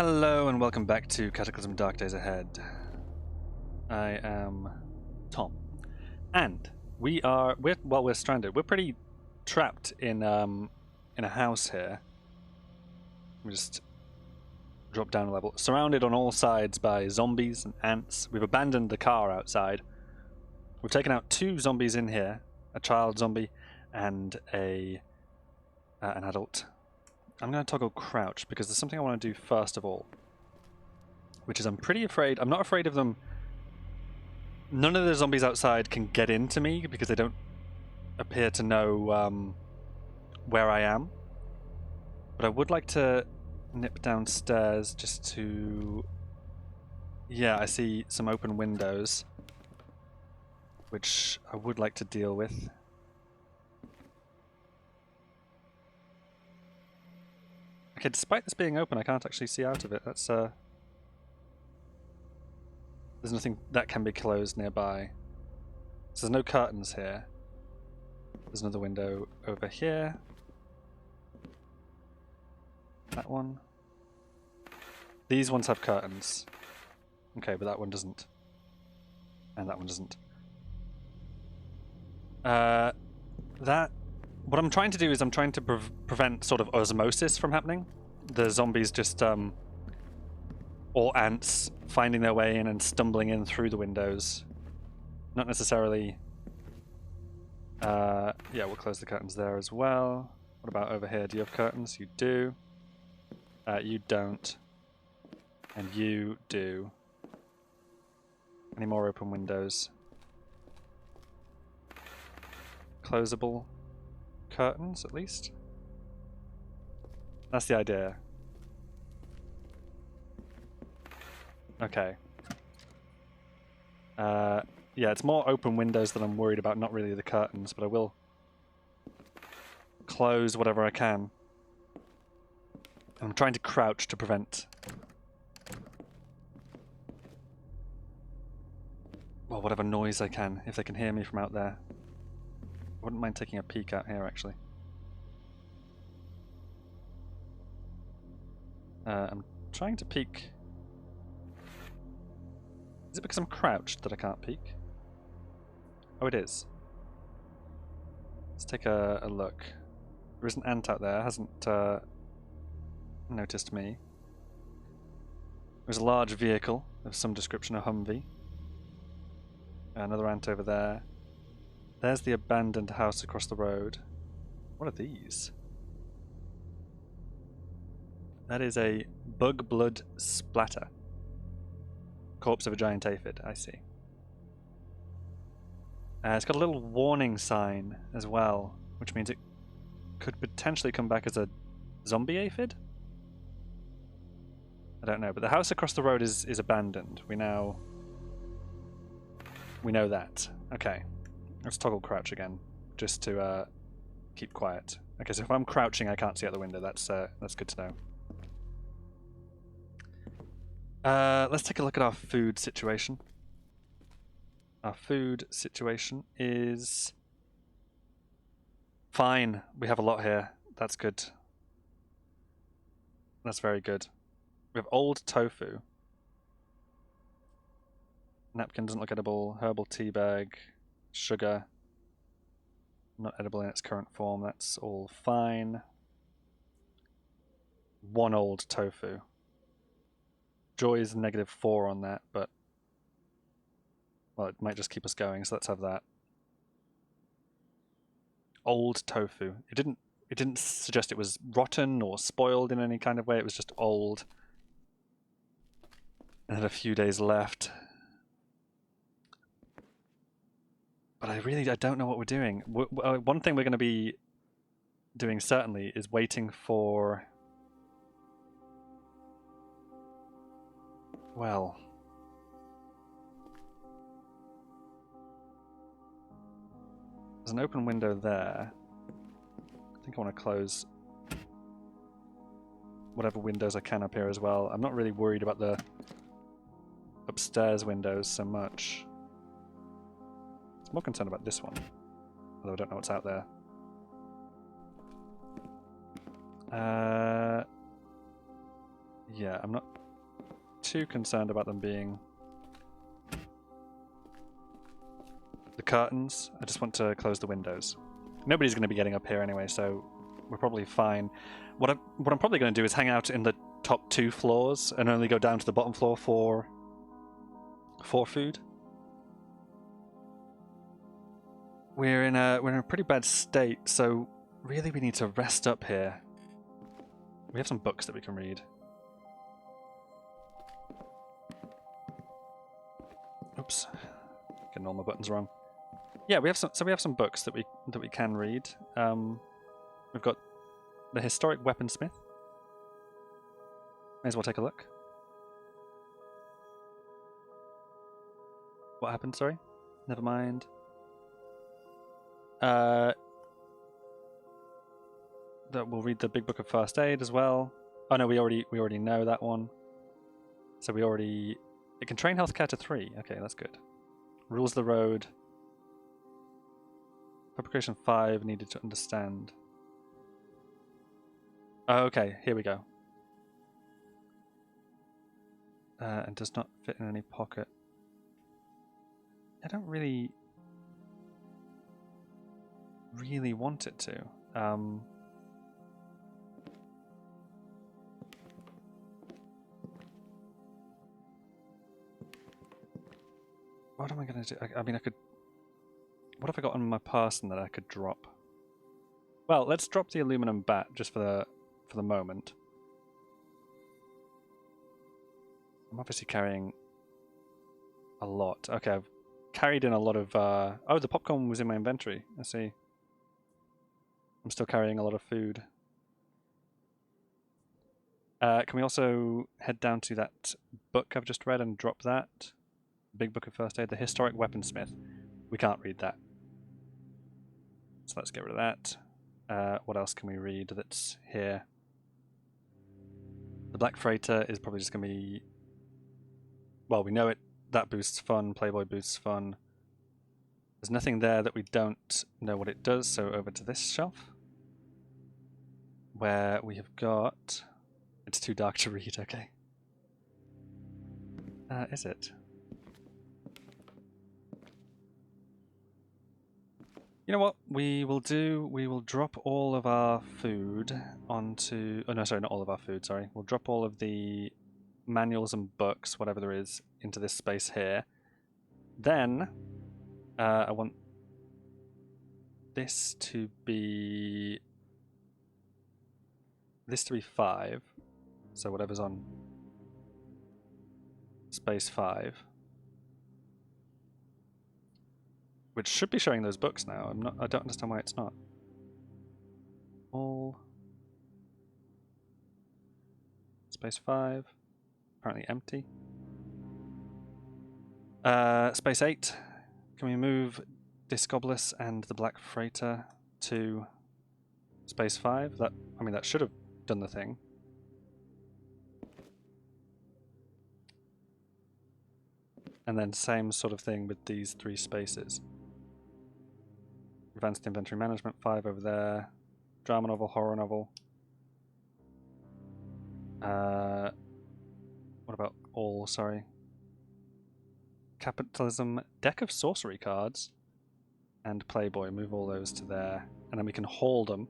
Hello and welcome back to Cataclysm Dark Days Ahead. I am Tom, and we're stranded. We're pretty trapped in a house here. We just drop down a level, surrounded on all sides by zombies and ants. We've abandoned the car outside. We've taken out 2 zombies in here, a child zombie and an adult. I'm going to toggle crouch because there's something I want to do first of all, which is I'm not afraid of them. None of the zombies outside can get into me because they don't appear to know where I am. But I would like to nip downstairs just to... Yeah, I see some open windows, which I would like to deal with. Okay, despite this being open, I can't actually see out of it. That's there's nothing that can be closed nearby. So there's no curtains here. There's another window over here. That one. These ones have curtains. Okay, but that one doesn't. And that one doesn't. What I'm trying to do is I'm trying to prevent sort of osmosis from happening. The zombies just, or ants finding their way in and stumbling in through the windows. Not necessarily... yeah, we'll close the curtains there as well. What about over here? Do you have curtains? You do. You don't. And you do. Any more open windows? Closable curtains, at least? That's the idea. Okay. Yeah, it's more open windows that I'm worried about, not really the curtains, but I will close whatever I can. I'm trying to crouch to prevent... well, whatever noise I can, if they can hear me from out there. I wouldn't mind taking a peek out here, actually. I'm trying to peek... Is it because I'm crouched that I can't peek? Oh, it is. Let's take a look. There is an ant out there, hasn't noticed me. There's a large vehicle of some description, a Humvee. Another ant over there. There's the abandoned house across the road. What are these? That is a bug blood splatter. Corpse of a giant aphid, I see. It's got a little warning sign as well, which means it could potentially come back as a zombie aphid? I don't know, but the house across the road is abandoned. We know that. Okay. Let's toggle crouch again, just to keep quiet. Okay, so if I'm crouching I can't see out the window, that's good to know. Let's take a look at our food situation. Our food situation is fine. We have a lot here. That's good. That's very good. We have old tofu. Napkin doesn't look edible. Herbal tea bag. Sugar. Not edible in its current form. That's all fine. 1 old tofu. Joy is -4 on that, but well, it might just keep us going, so let's have that. Old tofu. It didn't suggest it was rotten or spoiled in any kind of way, it was just old. And had a few days left. But I don't know what we're doing. One thing we're going to be doing certainly is waiting for... well... there's an open window there. I think I want to close whatever windows I can up here as well. I'm not really worried about the upstairs windows so much. I'm more concerned about this one, although I don't know what's out there. Yeah, I'm not too concerned about them being the curtains. I just want to close the windows. Nobody's going to be getting up here anyway, so we're probably fine. What I'm probably going to do is hang out in the top 2 floors and only go down to the bottom floor for food. We're in a pretty bad state, so really we need to rest up here. We have some books that we can read. Oops, getting all my buttons wrong. Yeah, we have some books that we can read. We've got the Historic Weaponsmith. May as well take a look. What happened? Sorry, never mind. That we'll read the Big Book of First Aid as well. Oh no, we already know that one. So it can train healthcare to 3. Okay, that's good. Rules of the Road. Fabrication 5 needed to understand. Oh, okay, here we go. And does not fit in any pocket. I don't really want it to. What am I going to do? I mean, I could... What have I got on my person that I could drop? Well, let's drop the aluminum bat just for the moment. I'm obviously carrying a lot. Okay, I've carried in a lot of... Oh, the popcorn was in my inventory. I see. I'm still carrying a lot of food. Can we also head down to that book I've just read and drop that? Big Book of First Aid, the Historic Weaponsmith. We can't read that. So let's get rid of that. What else can we read that's here? The Black Freighter is probably just going to be... Well, we know it. That boosts fun. Playboy boosts fun. There's nothing there that we don't know what it does, so over to this shelf. Where we have got... It's too dark to read, okay. Is it? You know what we will do? We will drop all of our food onto... Oh no, sorry, not all of our food, sorry. We'll drop all of the manuals and books, whatever there is, into this space here. Then, I want this to be... This to be 5. So whatever's on space 5. Which should be showing those books now. I don't understand why it's not. All space 5. Apparently empty. Space 8. Can we move Discobolus and the Black Freighter to space 5? That should have done the thing. And then same sort of thing with these 3 spaces. Advanced Inventory Management 5 over there. Drama novel, horror novel. What about all, sorry. Capitalism, deck of sorcery cards, and Playboy. Move all those to there. And then we can hold them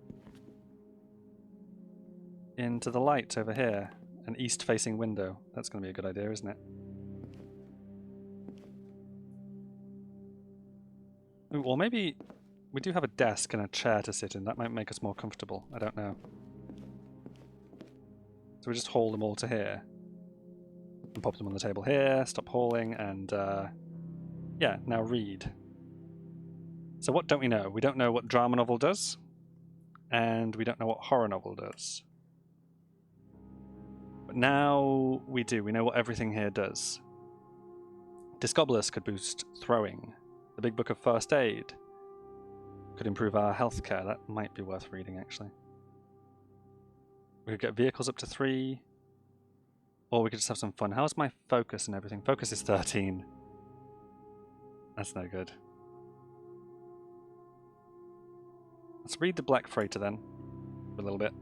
into the light over here. An east-facing window. That's going to be a good idea, isn't it? Ooh, well, maybe we do have a desk and a chair to sit in. That might make us more comfortable. I don't know. So we just haul them all to here. And pop them on the table here, stop hauling, and yeah, now read. So what don't we know? We don't know what drama novel does, and we don't know what horror novel does. But now we do. We know what everything here does. Discobolus could boost throwing. The Big Book of First Aid could improve our healthcare. That might be worth reading, actually. We could get vehicles up to 3. Or we could just have some fun. How's my focus and everything? Focus is 13. That's no good. Let's read the Black Freighter then. A little bit.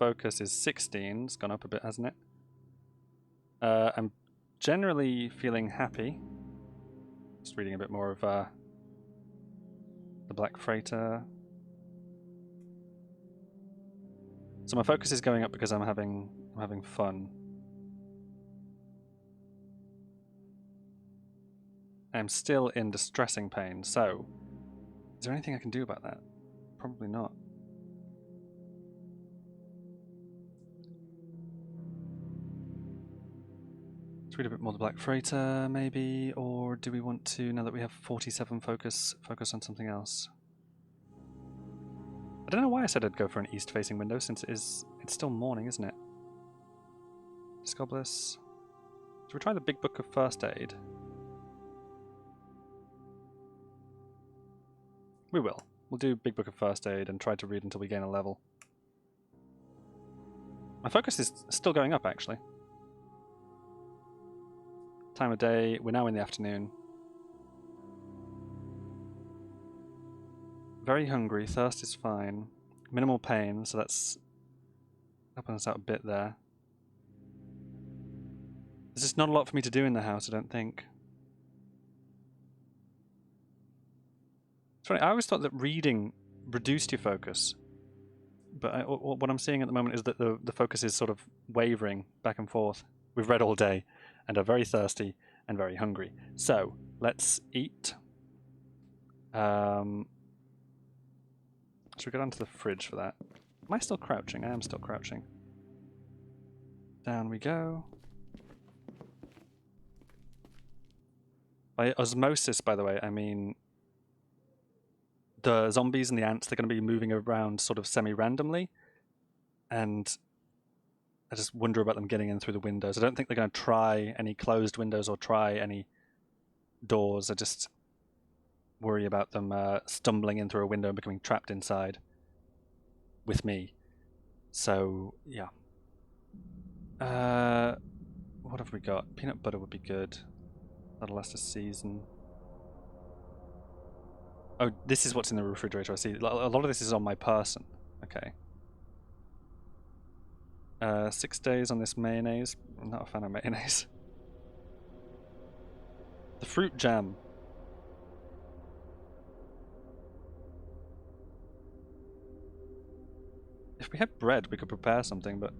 focus is 16. It's gone up a bit, hasn't it? I'm generally feeling happy. Just reading a bit more of the Black Freighter. So my focus is going up because I'm having fun. I'm still in distressing pain, so is there anything I can do about that? Probably not. Let's read a bit more of the Black Freighter, maybe, or do we want to, now that we have 47 focus on something else? I don't know why I said I'd go for an east-facing window, since it's still morning, isn't it? Discobolus. Should we try the Big Book of First Aid? We will. We'll do Big Book of First Aid and try to read until we gain a level. My focus is still going up, actually. Time of day, we're now in the afternoon. Very hungry, thirst is fine. Minimal pain, so that's helping us out a bit there. There's just not a lot for me to do in the house, I don't think. It's funny, I always thought that reading reduced your focus. But what I'm seeing at the moment is that the focus is sort of wavering back and forth. We've read all day and are very thirsty and very hungry. So, let's eat. Should we go down to the fridge for that? Am I still crouching? I am still crouching. Down we go. By osmosis, by the way, I mean the zombies and the ants, they're going to be moving around sort of semi-randomly. And I just wonder about them getting in through the windows. I don't think they're going to try any closed windows or try any doors. I just worry about them stumbling in through a window and becoming trapped inside with me. So, yeah. What have we got? Peanut butter would be good. That'll last a season. Oh, this is what's in the refrigerator. I see. A lot of this is on my person. Okay. 6 days on this mayonnaise. I'm not a fan of mayonnaise. The fruit jam. If we had bread, we could prepare something, but...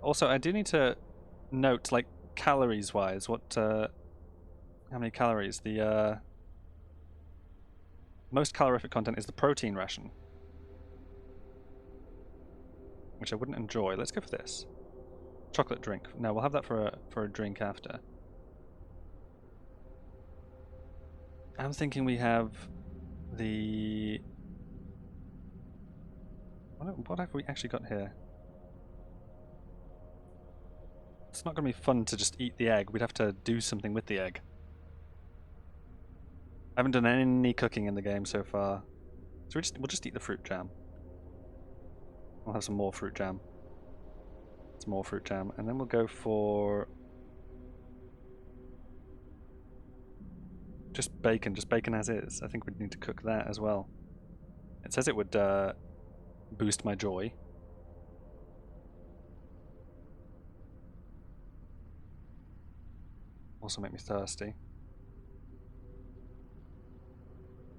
also, I do need to note, like, calories-wise, what, how many calories? The, most calorific content is the protein ration. Which I wouldn't enjoy. Let's go for this. Chocolate drink. No, we'll have that for a drink after. I'm thinking we have the... What have we actually got here? It's not going to be fun to just eat the egg. We'd have to do something with the egg. I haven't done any cooking in the game so far. So we'll just eat the fruit jam. We'll have some more fruit jam. Some more fruit jam. And then we'll go for... just bacon as is. I think we'd need to cook that as well. It says it would boost my joy. Also make me thirsty.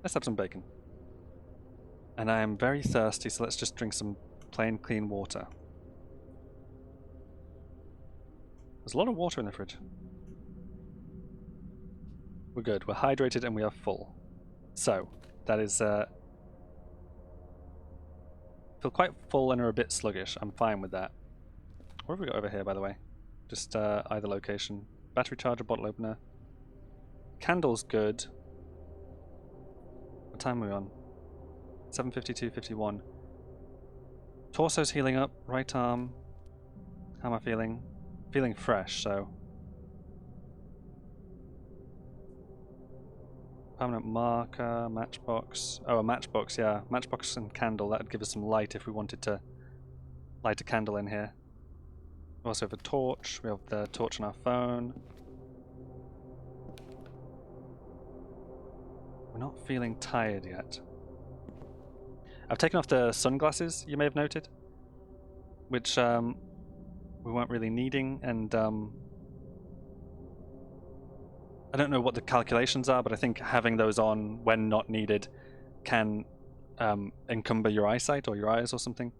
Let's have some bacon. And I am very thirsty, so let's just drink some plain, clean water. There's a lot of water in the fridge. We're good. We're hydrated and we are full. So, that is... feel quite full and are a bit sluggish. I'm fine with that. What have we got over here, by the way? Just either location. Battery charger, bottle opener. Candle's good. What time are we on? 7:52:51. Torso's healing up. Right arm. How am I feeling? Feeling fresh, so... Permanent marker, matchbox. Oh, a matchbox, yeah. Matchbox and candle. That would give us some light if we wanted to light a candle in here. We also have a torch. We have the torch on our phone. We're not feeling tired yet. I've taken off the sunglasses, you may have noted, which we weren't really needing, and I don't know what the calculations are, but I think having those on when not needed can encumber your eyesight or your eyes or something.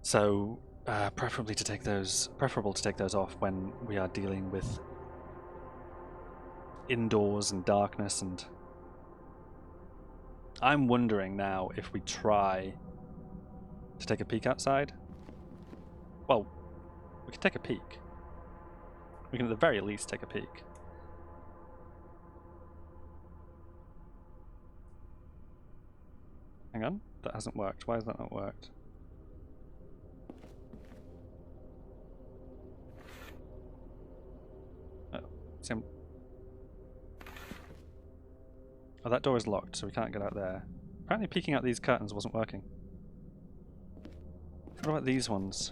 So preferable to take those off when we are dealing with indoors and darkness. And I'm wondering now if we try to take a peek outside. Well, we can take a peek. We can at the very least take a peek. Hang on, that hasn't worked. Why has that not worked? Oh, oh, that door is locked, so we can't get out there. Apparently peeking out these curtains wasn't working. What about these ones?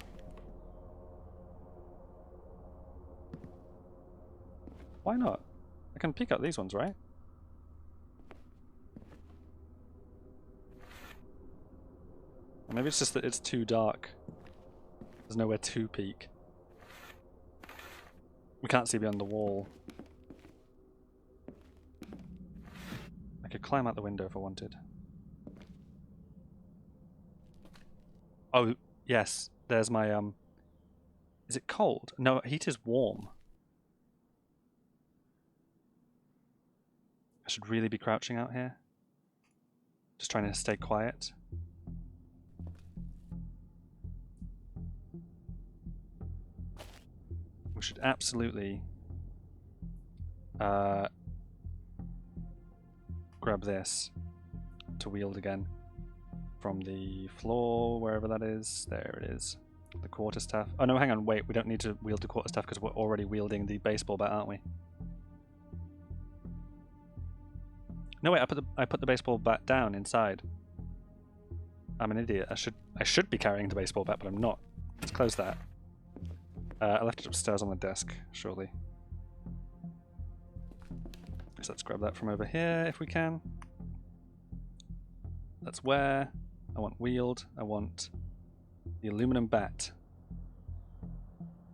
Why not? I can peek out these ones, right? Or maybe it's just that it's too dark. There's nowhere to peek. We can't see beyond the wall. I could climb out the window if I wanted. Oh, yes. There's my, Is it cold? No, heat is warm. I should really be crouching out here. Just trying to stay quiet. We should absolutely grab this to wield again from the floor, wherever that is. There it is. The quarterstaff. Oh no, hang on, wait, we don't need to wield the quarterstaff because we're already wielding the baseball bat, aren't we? No, wait, I put the baseball bat down inside. I'm an idiot. I should be carrying the baseball bat, but I'm not. Let's close that. I left it upstairs on the desk, surely. So let's grab that from over here if we can. That's where. I want wield. I want the aluminum bat.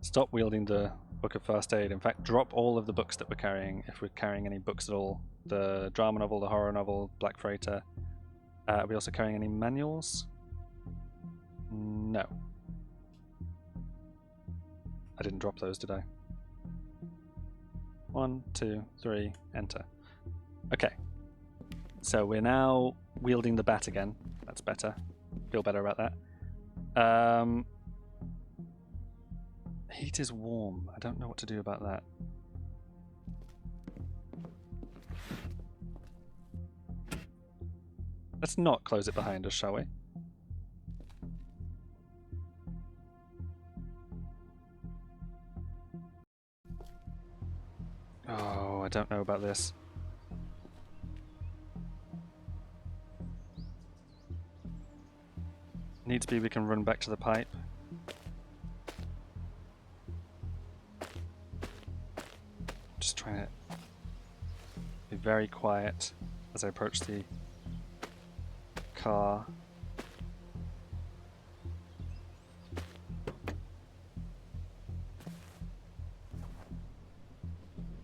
Stop wielding the book of first aid. In fact, drop all of the books that we're carrying, if we're carrying any books at all. The drama novel, the horror novel, Black Freighter. Are we also carrying any manuals? No. I didn't drop those, did I? 1, 2, 3, enter. Okay. So we're now wielding the bat again. That's better. Feel better about that. Heat is warm. I don't know what to do about that. Let's not close it behind us, shall we? Oh, I don't know about this. Needs to be we can run back to the pipe. Just trying to be very quiet as I approach the car.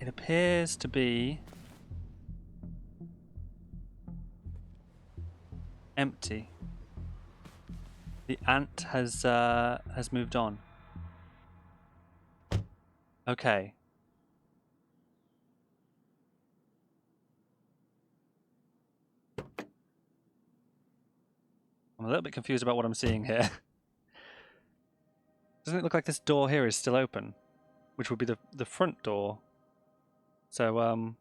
It appears to be empty. The ant has moved on. Okay. I'm a little bit confused about what I'm seeing here. Doesn't it look like this door here is still open? Which would be the front door. So,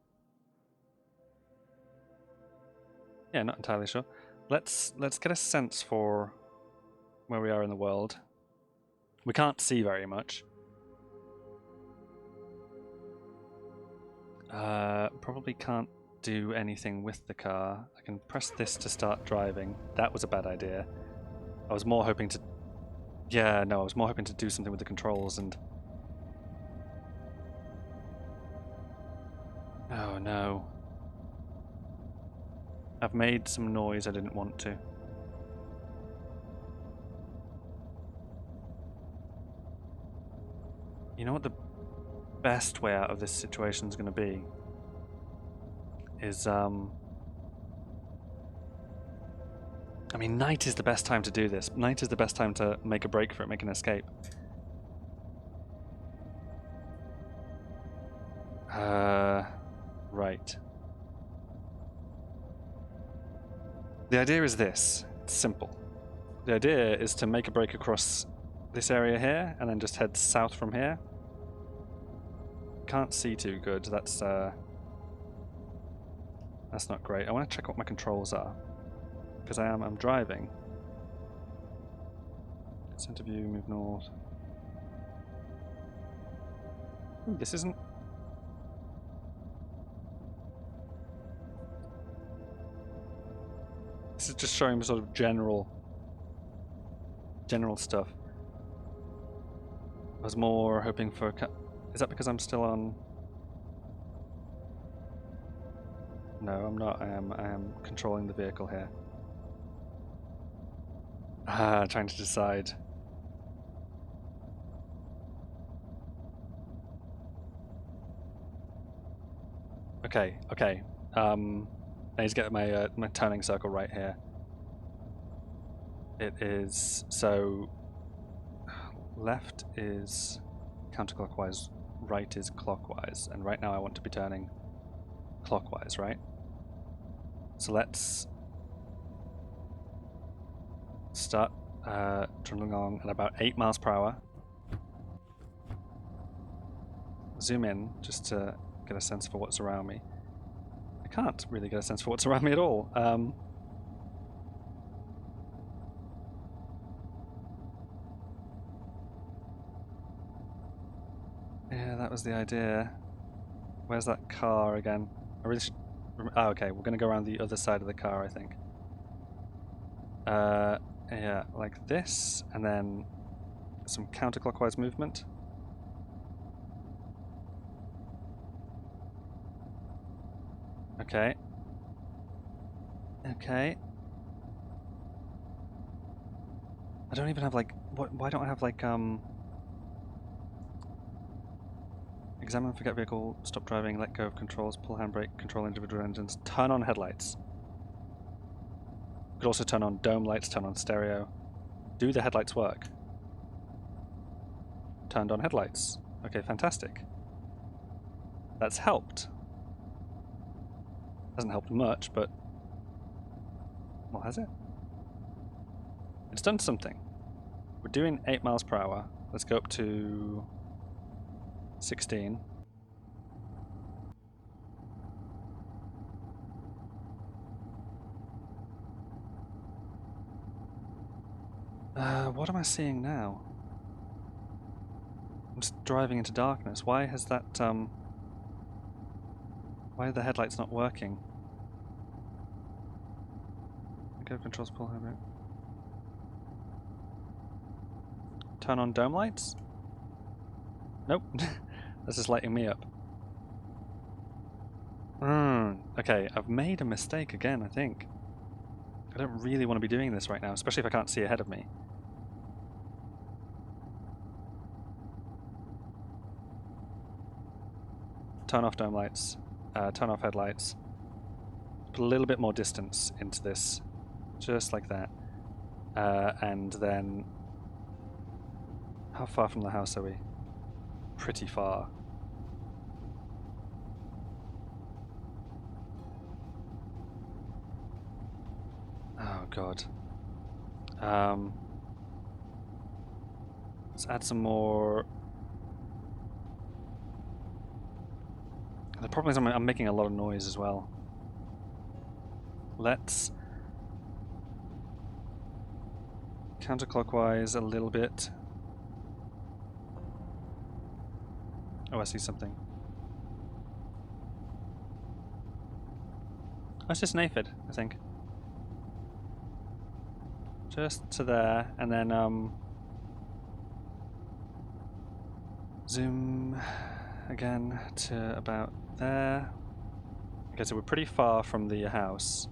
yeah, not entirely sure. Let's get a sense for where we are in the world. We can't see very much. Probably can't do anything with the car. I can press this to start driving. That was a bad idea. I was more hoping to... Yeah, no, I was more hoping to do something with the controls and... Oh no. I've made some noise I didn't want to. You know what the best way out of this situation is going to be? Is, I mean, night is the best time to do this. Night is the best time to make a break for it, make an escape. Right. The idea is this. It's simple. The idea is to make a break across this area here, and then just head south from here. Can't see too good. That's not great. I want to check what my controls are, because I'm driving. Center view, move north. Ooh, this isn't. This is just showing sort of general stuff. I was more hoping for. Is that because I'm still on? No, I'm not. I am controlling the vehicle here. Trying to decide. Okay. I need to get my my turning circle right here. It is so. Left is counterclockwise, right is clockwise, and right now I want to be turning clockwise, right? So let's start trundling along at about 8 miles per hour. Zoom in just to get a sense for what's around me. I can't really get a sense for what's around me at all. Yeah, that was the idea. Where's that car again? I really should. Oh, okay, we're gonna go around the other side of the car, I think. Yeah, like this, and then some counterclockwise movement. Okay. Okay. I don't even have like. Why don't I have like examine, forget vehicle, stop driving, let go of controls, pull handbrake, control individual engines, turn on headlights. Could also turn on dome lights, turn on stereo. Do the headlights work? Turned on headlights. Okay, fantastic. That's helped. Hasn't helped much, but... Well, has it? It's done something. We're doing 8 miles per hour. Let's go up to 16. What am I seeing now? I'm just driving into darkness. Why has that, why are the headlights not working? Go controls, pull handbrake. Turn on dome lights? Nope. That's just lighting me up. Okay, I've made a mistake again, I think. I don't really want to be doing this right now, especially if I can't see ahead of me. Turn off dome lights. Turn off headlights. Put a little bit more distance into this. Just like that. And then... How far from the house are we? Pretty far. Oh god. Let's add some more. The problem is I'm making a lot of noise as well. Let's counterclockwise a little bit. Oh, I see something. Oh, it's just an aphid, I think. Just to there, and then zoom again to about there. Okay, so we're pretty far from the house.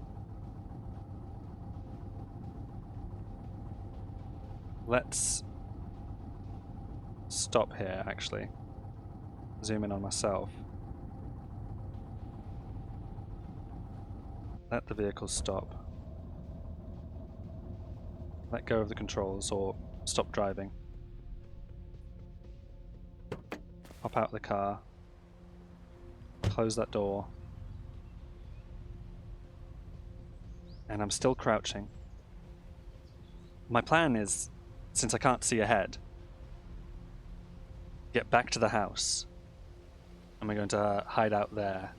Let's stop here, actually. Zoom in on myself. Let the vehicle stop. Let go of the controls or stop driving. Hop out of the car. Close that door. And I'm still crouching. My plan is, since I can't see ahead, get back to the house. And we're going to hide out there.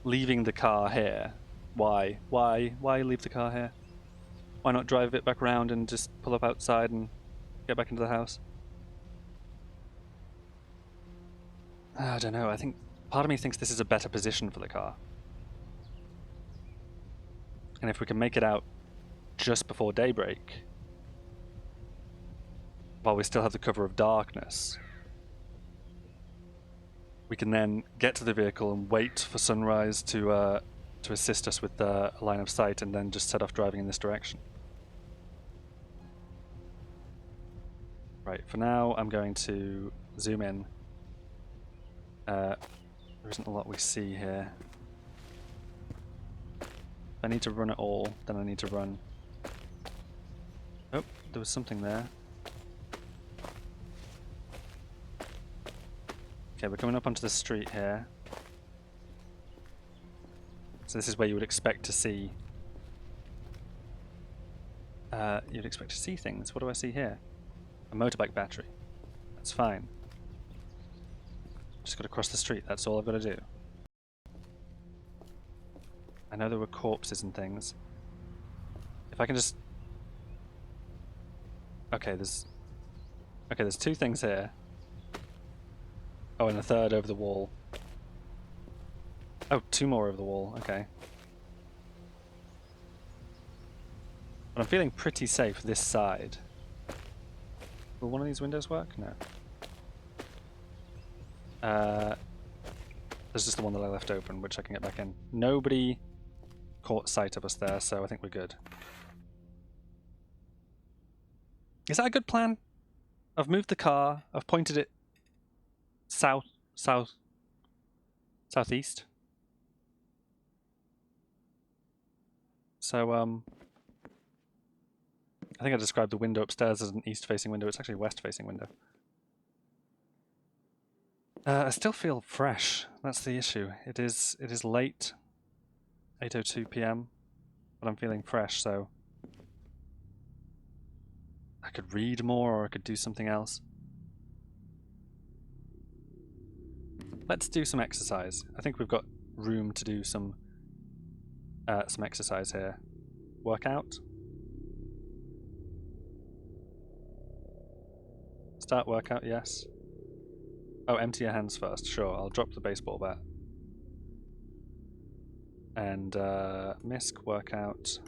Leaving the car here. Why? Why leave the car here? Why not drive it back around and just pull up outside and get back into the house? I don't know, I think part of me thinks this is a better position for the car. And if we can make it out just before daybreak, while we still have the cover of darkness, we can then get to the vehicle and wait for sunrise to assist us with the line of sight, and then just set off driving in this direction. Right, for now I'm going to zoom in. There isn't a lot we see here. If I need to run it all, then I need to run. Oh, there was something there. Okay, we're coming up onto the street here. So this is where you would expect to see... you'd expect to see things. What do I see here? A motorbike battery. That's fine. Just got to cross the street, that's all I've got to do. I know there were corpses and things. If I can just... Okay, there's two things here. Oh, and a third over the wall. Oh, two more over the wall, okay. But I'm feeling pretty safe this side. Will one of these windows work? No. There's just the one that I left open, which I can get back in. Nobody caught sight of us there, so I think we're good. Is that a good plan? I've moved the car, I've pointed it southeast. So, I think I described the window upstairs as an east-facing window. It's actually a west-facing window. I still feel fresh. That's the issue. It is late, 8:02 p.m., but I'm feeling fresh, so I could read more or I could do something else. Let's do some exercise. I think we've got room to do some exercise here. Workout. Start workout, yes. Oh, empty your hands first. Sure, I'll drop the baseball bat. And misc workout.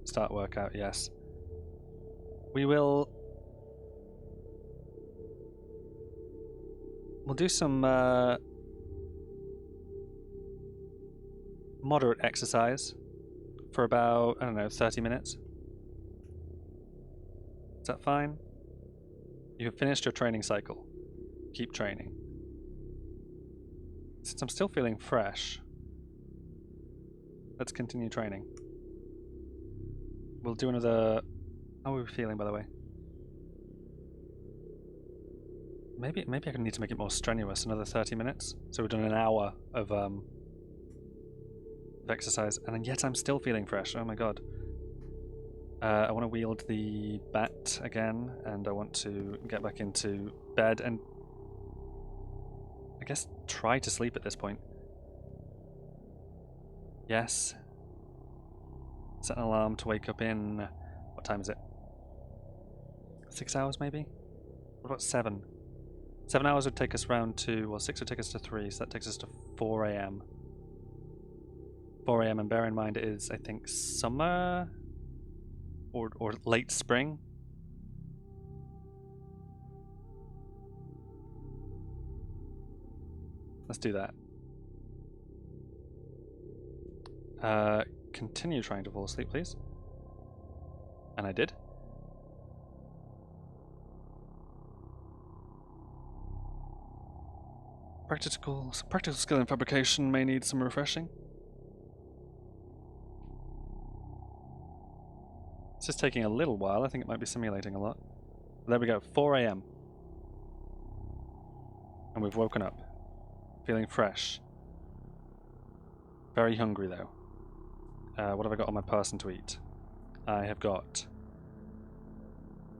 Start workout, yes. We'll do some moderate exercise for about, I don't know, 30 minutes. Is that fine? You have finished your training cycle. Keep training. Since I'm still feeling fresh, let's continue training. We'll do another... How are we feeling, by the way? Maybe I could need to make it more strenuous, another 30 minutes. So we've done an hour of exercise, and yet I'm still feeling fresh. Oh my god. I want to wield the bat again, and I want to get back into bed and I guess try to sleep at this point. Yes. Set an alarm to wake up in... What time is it? 6 hours maybe? What about 7? 7 hours would take us round to... Well, 6 would take us to 3, so that takes us to 4 AM. 4 AM, and bear in mind it is, I think, summer? Or late spring? Let's do that. Continue trying to fall asleep, please. And I did. Practical skill in fabrication may need some refreshing. It's just taking a little while. I think it might be simulating a lot. There we go, 4 AM. And we've woken up. Feeling fresh. Very hungry though. What have I got on my person to eat? I have got...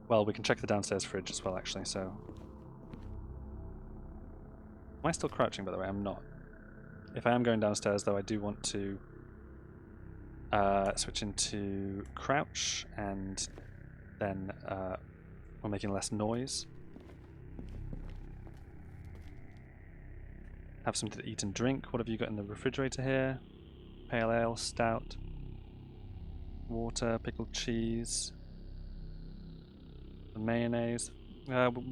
Well, we can check the downstairs fridge as well actually, so... Am I still crouching, by the way? I'm not. If I am going downstairs, though, I do want to switch into crouch, and then we're making less noise. Have something to eat and drink. What have you got in the refrigerator here? Pale ale, stout, water, pickled cheese, mayonnaise.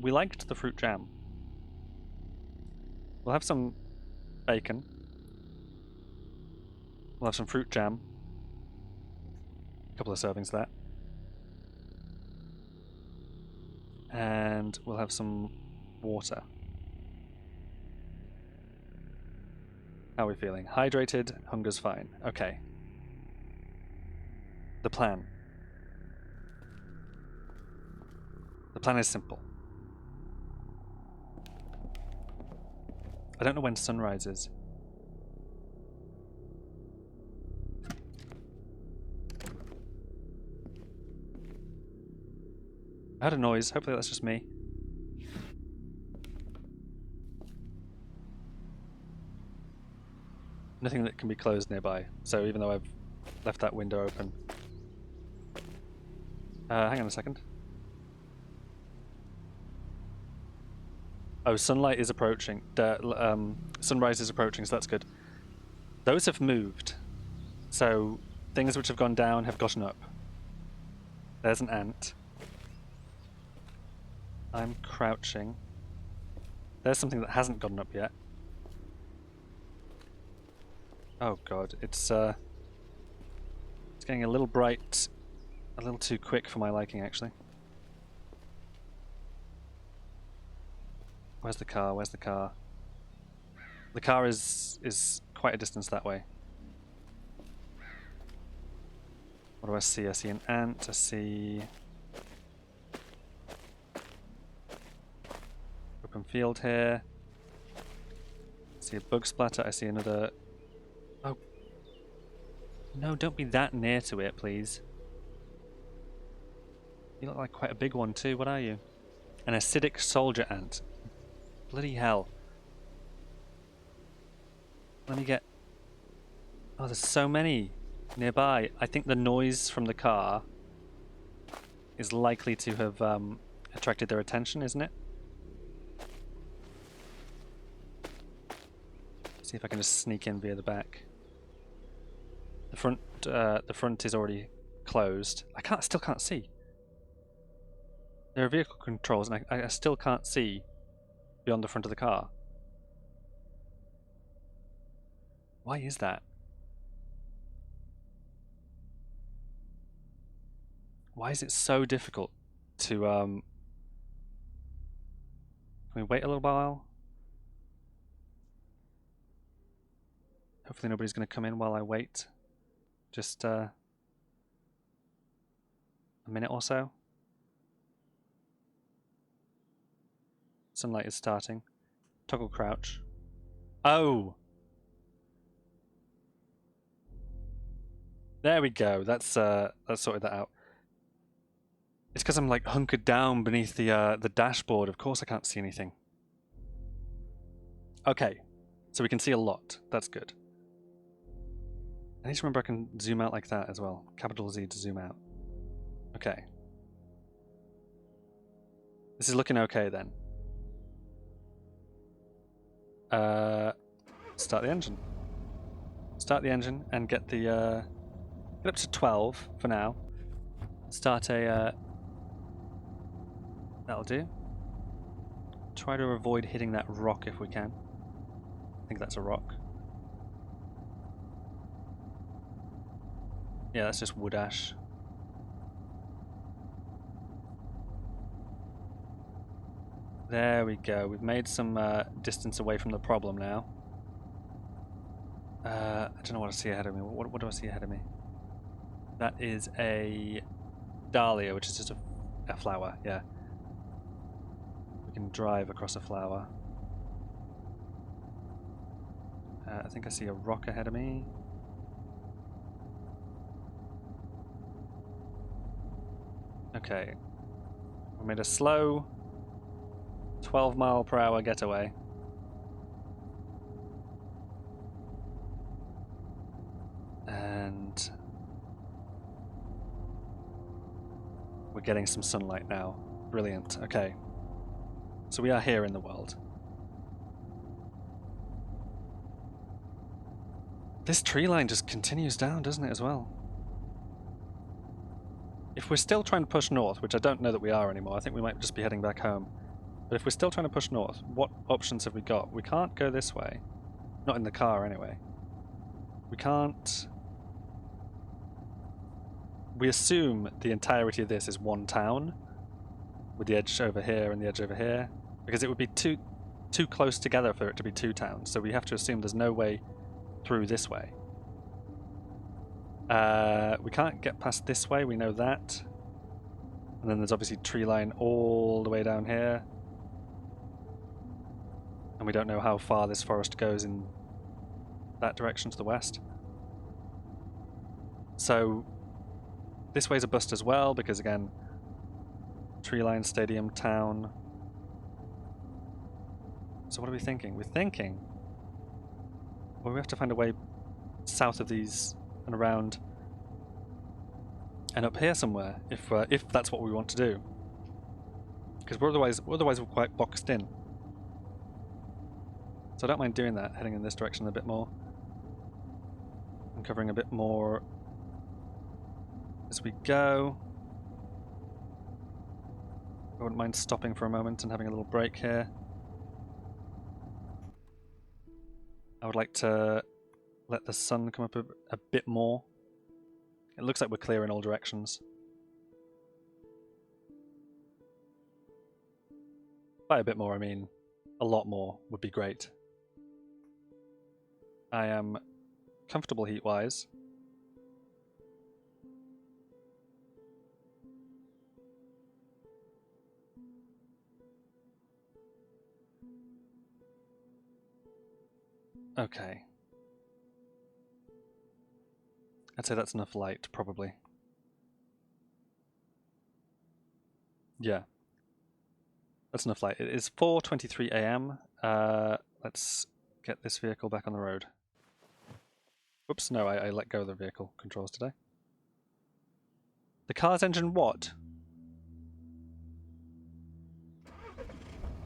We liked the fruit jam. We'll have some bacon. We'll have some fruit jam. A couple of servings of that. And we'll have some water. How are we feeling? Hydrated, hunger's fine. Okay. The plan. The plan is simple. I don't know when sunrise is. I heard a noise. Hopefully that's just me. Nothing that can be closed nearby. So even though I've left that window open. Hang on a second. Oh, sunlight is approaching. Sunrise is approaching, so that's good. Those have moved. So things which have gone down have gotten up. There's an ant. I'm crouching. There's something that hasn't gotten up yet. Oh god, it's getting a little bright, a little too quick for my liking actually. Where's the car? Where's the car? The car is quite a distance that way. What do I see? I see an ant, I see... open field here. I see a bug splatter, I see another... Oh. No, don't be that near to it, please. You look like quite a big one too, what are you? An acidic soldier ant. Bloody hell. Let me get... Oh, there's so many nearby. I think the noise from the car is likely to have attracted their attention, isn't it? See if I can just sneak in via the back. The front is already closed. I still can't see. There are vehicle controls, and I still can't see beyond the front of the car. Why is that? Why is it so difficult to Can we wait a little while? Hopefully nobody's going to come in while I wait. Just a minute or so. Sunlight is starting. Toggle crouch. Oh! There we go. That's sorted that out. It's because I'm like hunkered down beneath the dashboard. Of course I can't see anything. Okay, so we can see a lot. That's good. I need to remember I can zoom out like that as well. Capital Z to zoom out. Okay. This is looking okay then. Start the engine. Start the engine and get the get up to 12 for now. Start a that'll do. Try to avoid hitting that rock if we can. I think that's a rock. Yeah, that's just wood ash. There we go. We've made some distance away from the problem now. I don't know what I see ahead of me. What do I see ahead of me? That is a dahlia, which is just a flower, yeah. We can drive across a flower. I think I see a rock ahead of me. Okay. We made a slow 12-mile-per-hour getaway. And we're getting some sunlight now. Brilliant. Okay. So we are here in the world. This tree line just continues down, doesn't it, as well? If we're still trying to push north, which I don't know that we are anymore, I think we might just be heading back home. But if we're still trying to push north, what options have we got? We can't go this way. Not in the car, anyway. We can't... We assume the entirety of this is one town, with the edge over here and the edge over here, because it would be too close together for it to be two towns, so we have to assume there's no way through this way. We can't get past this way, we know that. And then there's obviously tree line all the way down here. And we don't know how far this forest goes in that direction to the west. So this way's a bust as well, because again, tree line, stadium, town. So what are we thinking? We're thinking, well, we have to find a way south of these and around and up here somewhere, if that's what we want to do, because otherwise we're quite boxed in. So I don't mind doing that, heading in this direction a bit more and covering a bit more as we go. I wouldn't mind stopping for a moment and having a little break here. I would like to let the sun come up a bit more. It looks like we're clear in all directions. By a bit more, I mean a lot more would be great. I am comfortable heat-wise. Okay. I'd say that's enough light, probably. Yeah. That's enough light. It is 4:23 AM. Let's get this vehicle back on the road. Oops, no, I let go of the vehicle controls today. The car's engine what?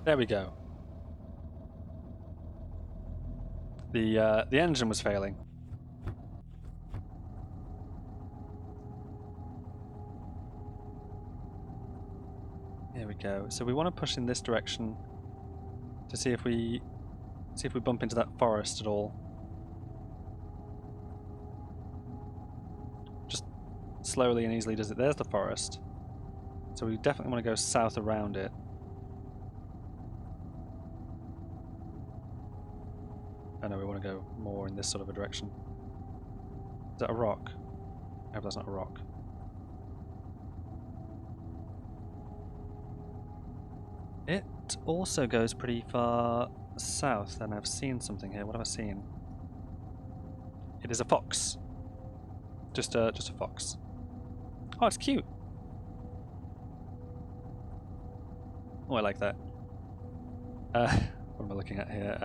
There we go. The engine was failing. Here we go. So we want to push in this direction to see if we bump into that forest at all. Just slowly and easily does it. There's the forest. So we definitely want to go south around it. Oh no, we want to go more in this sort of a direction. Is that a rock? I hope that's not a rock. It also goes pretty far south, and I've seen something here. What have I seen? It is a fox. Just a fox. Oh, it's cute. Oh, I like that. What am I looking at here?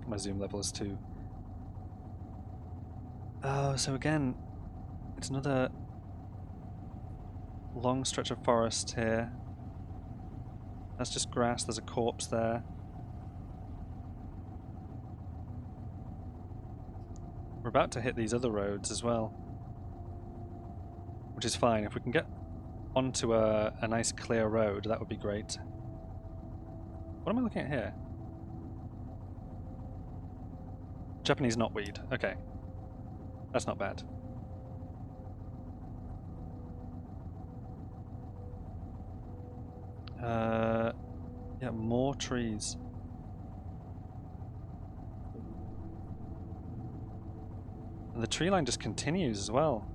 My zoom level is 2. Oh, so again, it's another long stretch of forest here. That's just grass. There's a corpse there. We're about to hit these other roads as well, which is fine. If we can get onto a nice clear road, that would be great. What am I looking at here? Japanese knotweed. Okay. That's not bad. Yeah, more trees. And the tree line just continues as well.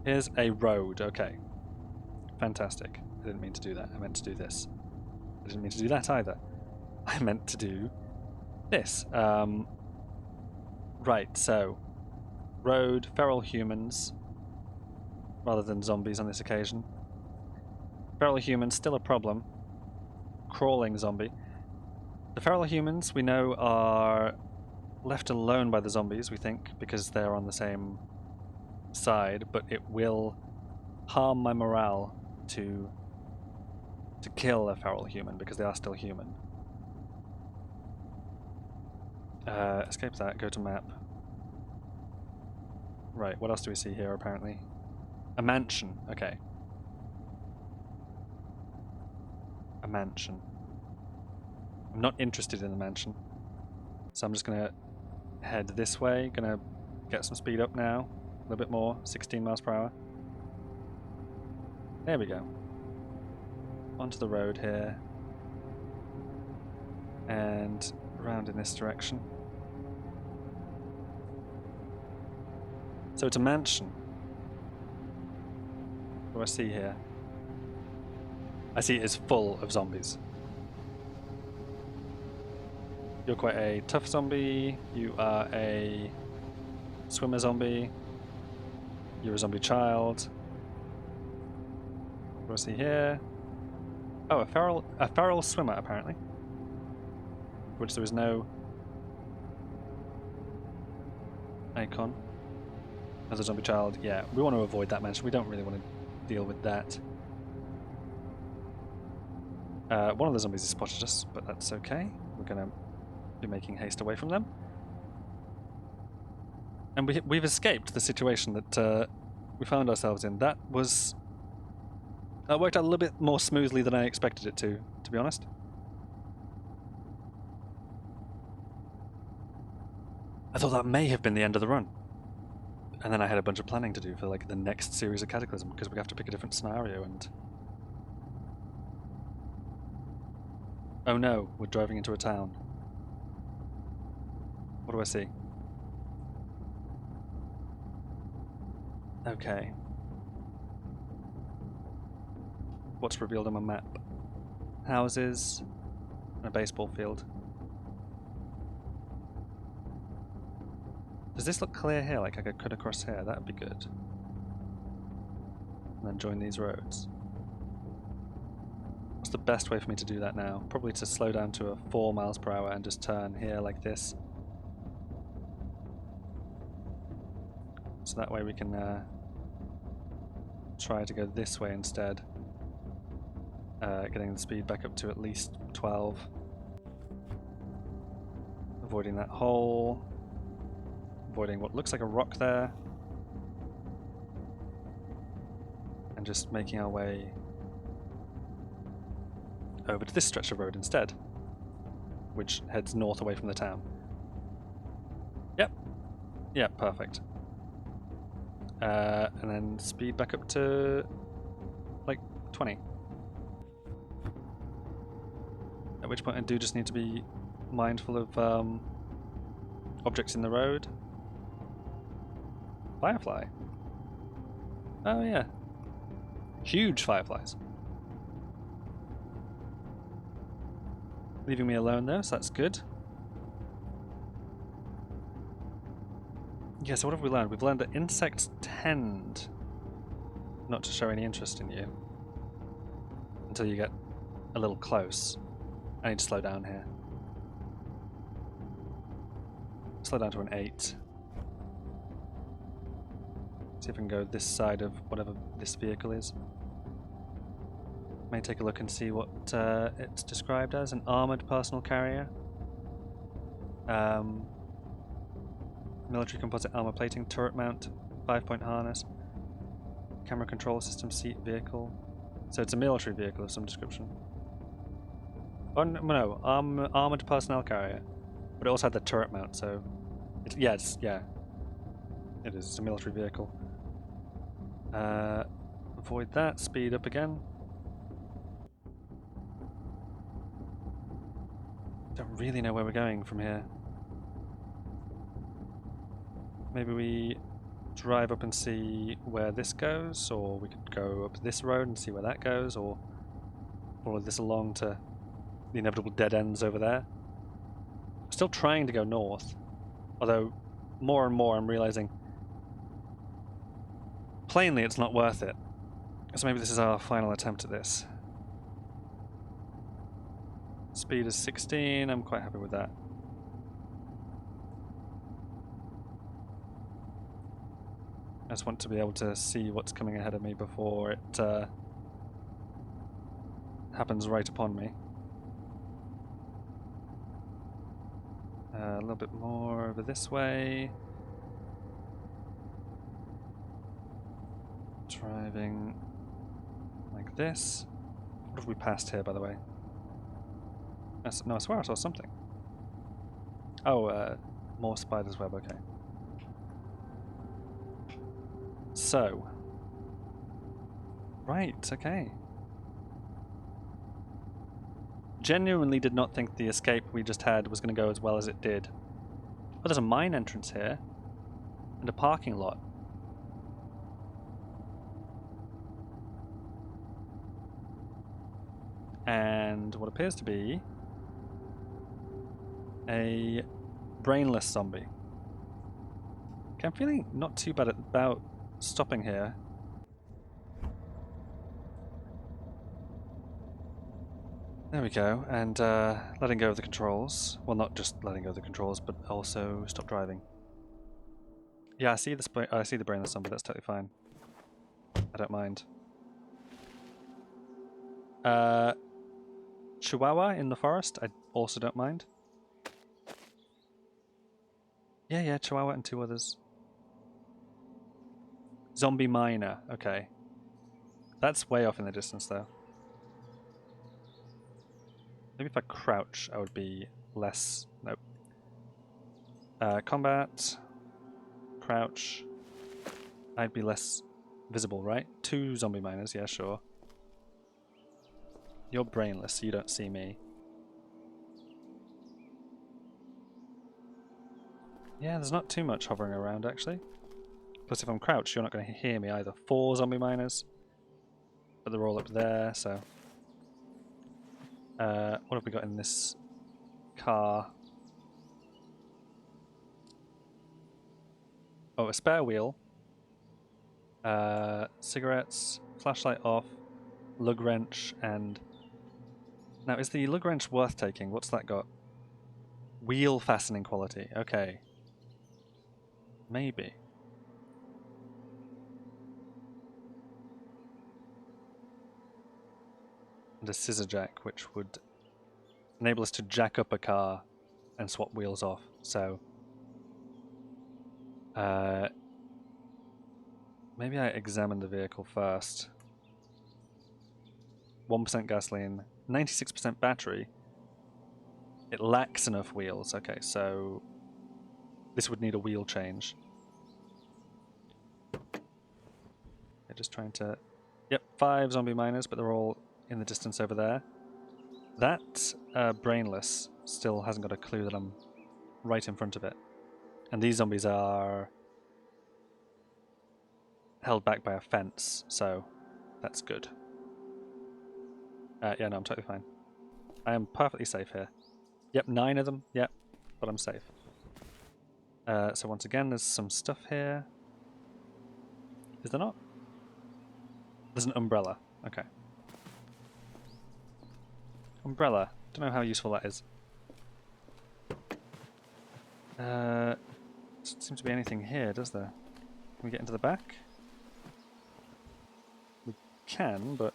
Here's a road. Okay. Fantastic. I didn't mean to do that. I meant to do this. I didn't mean to do that either. I meant to do this. Right, so road, feral humans, rather than zombies on this occasion. Feral humans, still a problem. Crawling zombie. The feral humans, we know, are left alone by the zombies, we think, because they're on the same side, but it will harm my morale to kill a feral human, because they are still human. Escape that, go to map. Right, what else do we see here, apparently? A mansion, okay. A mansion. I'm not interested in the mansion, so I'm just gonna head this way, gonna get some speed up now, a little bit more, 16 miles per hour. There we go. Onto the road here, and around in this direction. So it's a mansion. What do I see here? I see it is full of zombies. You're quite a tough zombie. You are a swimmer zombie. You're a zombie child. What do I see here? Oh, a feral swimmer apparently. Which there is no icon. As a zombie child, yeah, we want to avoid that mansion. We don't really want to deal with that. One of the zombies has spotted us, but that's okay. We're gonna be making haste away from them. And we've escaped the situation that we found ourselves in. That worked out a little bit more smoothly than I expected it to be honest. I thought that may have been the end of the run. And then I had a bunch of planning to do for like the next series of Cataclysm, because we have to pick a different scenario and... Oh no, we're driving into a town. What do I see? Okay. What's revealed on my map? Houses and a baseball field. Does this look clear here? Like I could cut across here? That'd be good. And then join these roads. What's the best way for me to do that now? Probably to slow down to a 4 miles per hour and just turn here like this. So that way we can try to go this way instead. Getting the speed back up to at least 12. Avoiding that hole. Avoiding what looks like a rock there. And just making our way over to this stretch of road instead, which heads north away from the town. Yep. Yep, perfect. And then speed back up to like 20. At which point I do just need to be mindful of objects in the road. Firefly. Oh yeah. Huge fireflies. Leaving me alone though, so that's good. Yeah, so what have we learned? We've learned that insects tend not to show any interest in you until you get a little close. I need to slow down here. Slow down to an 8. See if I can go this side of whatever this vehicle is. May take a look and see what it's described as. An armoured personal carrier. Military composite armor plating, turret mount, 5-point harness, camera control system, seat, vehicle. So it's a military vehicle of some description. Oh no, armored personnel carrier, but it also had the turret mount. So, it is. It's a military vehicle. Avoid that. Speed up again. really know where we're going from here. Maybe we drive up and see where this goes, or we could go up this road and see where that goes, or follow this along to the inevitable dead ends over there. I'm still trying to go north, although more and more I'm realizing plainly it's not worth it. So maybe this is our final attempt at this. Speed is 16, I'm quite happy with that. I just want to be able to see what's coming ahead of me before it happens right upon me. A little bit more over this way. Driving like this. What have we passed here, by the way? No, I swear I saw something. Oh, more spider's web, okay. So. Right, okay. Genuinely did not think the escape we just had was going to go as well as it did. Oh, there's a mine entrance here. And a parking lot. And what appears to be a brainless zombie. Okay, I'm feeling not too bad about stopping here. There we go, and letting go of the controls. Well, not just letting go of the controls, but also stop driving. Yeah, I see the brainless zombie. That's totally fine. I don't mind. Chihuahua in the forest. I also don't mind. Yeah, Chihuahua and 2 others. Zombie miner. Okay, that's way off in the distance, though. Maybe if I crouch, I would be less... Nope. Combat. Crouch. I'd be less visible, right? 2 zombie miners, yeah, sure. You're brainless, so you don't see me. Yeah, there's not too much hovering around, actually. Plus, if I'm crouched, you're not going to hear me either. 4 zombie miners. But they're all up there, so... what have we got in this car? Oh, a spare wheel. Cigarettes, flashlight off, lug wrench, and... Now, is the lug wrench worth taking? What's that got? Wheel fastening quality. Okay. Maybe. And a scissor jack, which would enable us to jack up a car and swap wheels off. So, maybe I examine the vehicle first. 1% gasoline, 96% battery. It lacks enough wheels. Okay, so this would need a wheel change. Okay, just trying to... Yep, 5 zombie miners, but they're all in the distance over there. That brainless still hasn't got a clue that I'm right in front of it. And these zombies are held back by a fence, so that's good. Yeah, no, I'm totally fine. I am perfectly safe here. Yep, 9 of them. Yep, but I'm safe. So once again, there's some stuff here. Is there not? There's an umbrella. Okay. Umbrella. Don't know how useful that is. Doesn't seem to be anything here, does there? Can we get into the back? We can, but...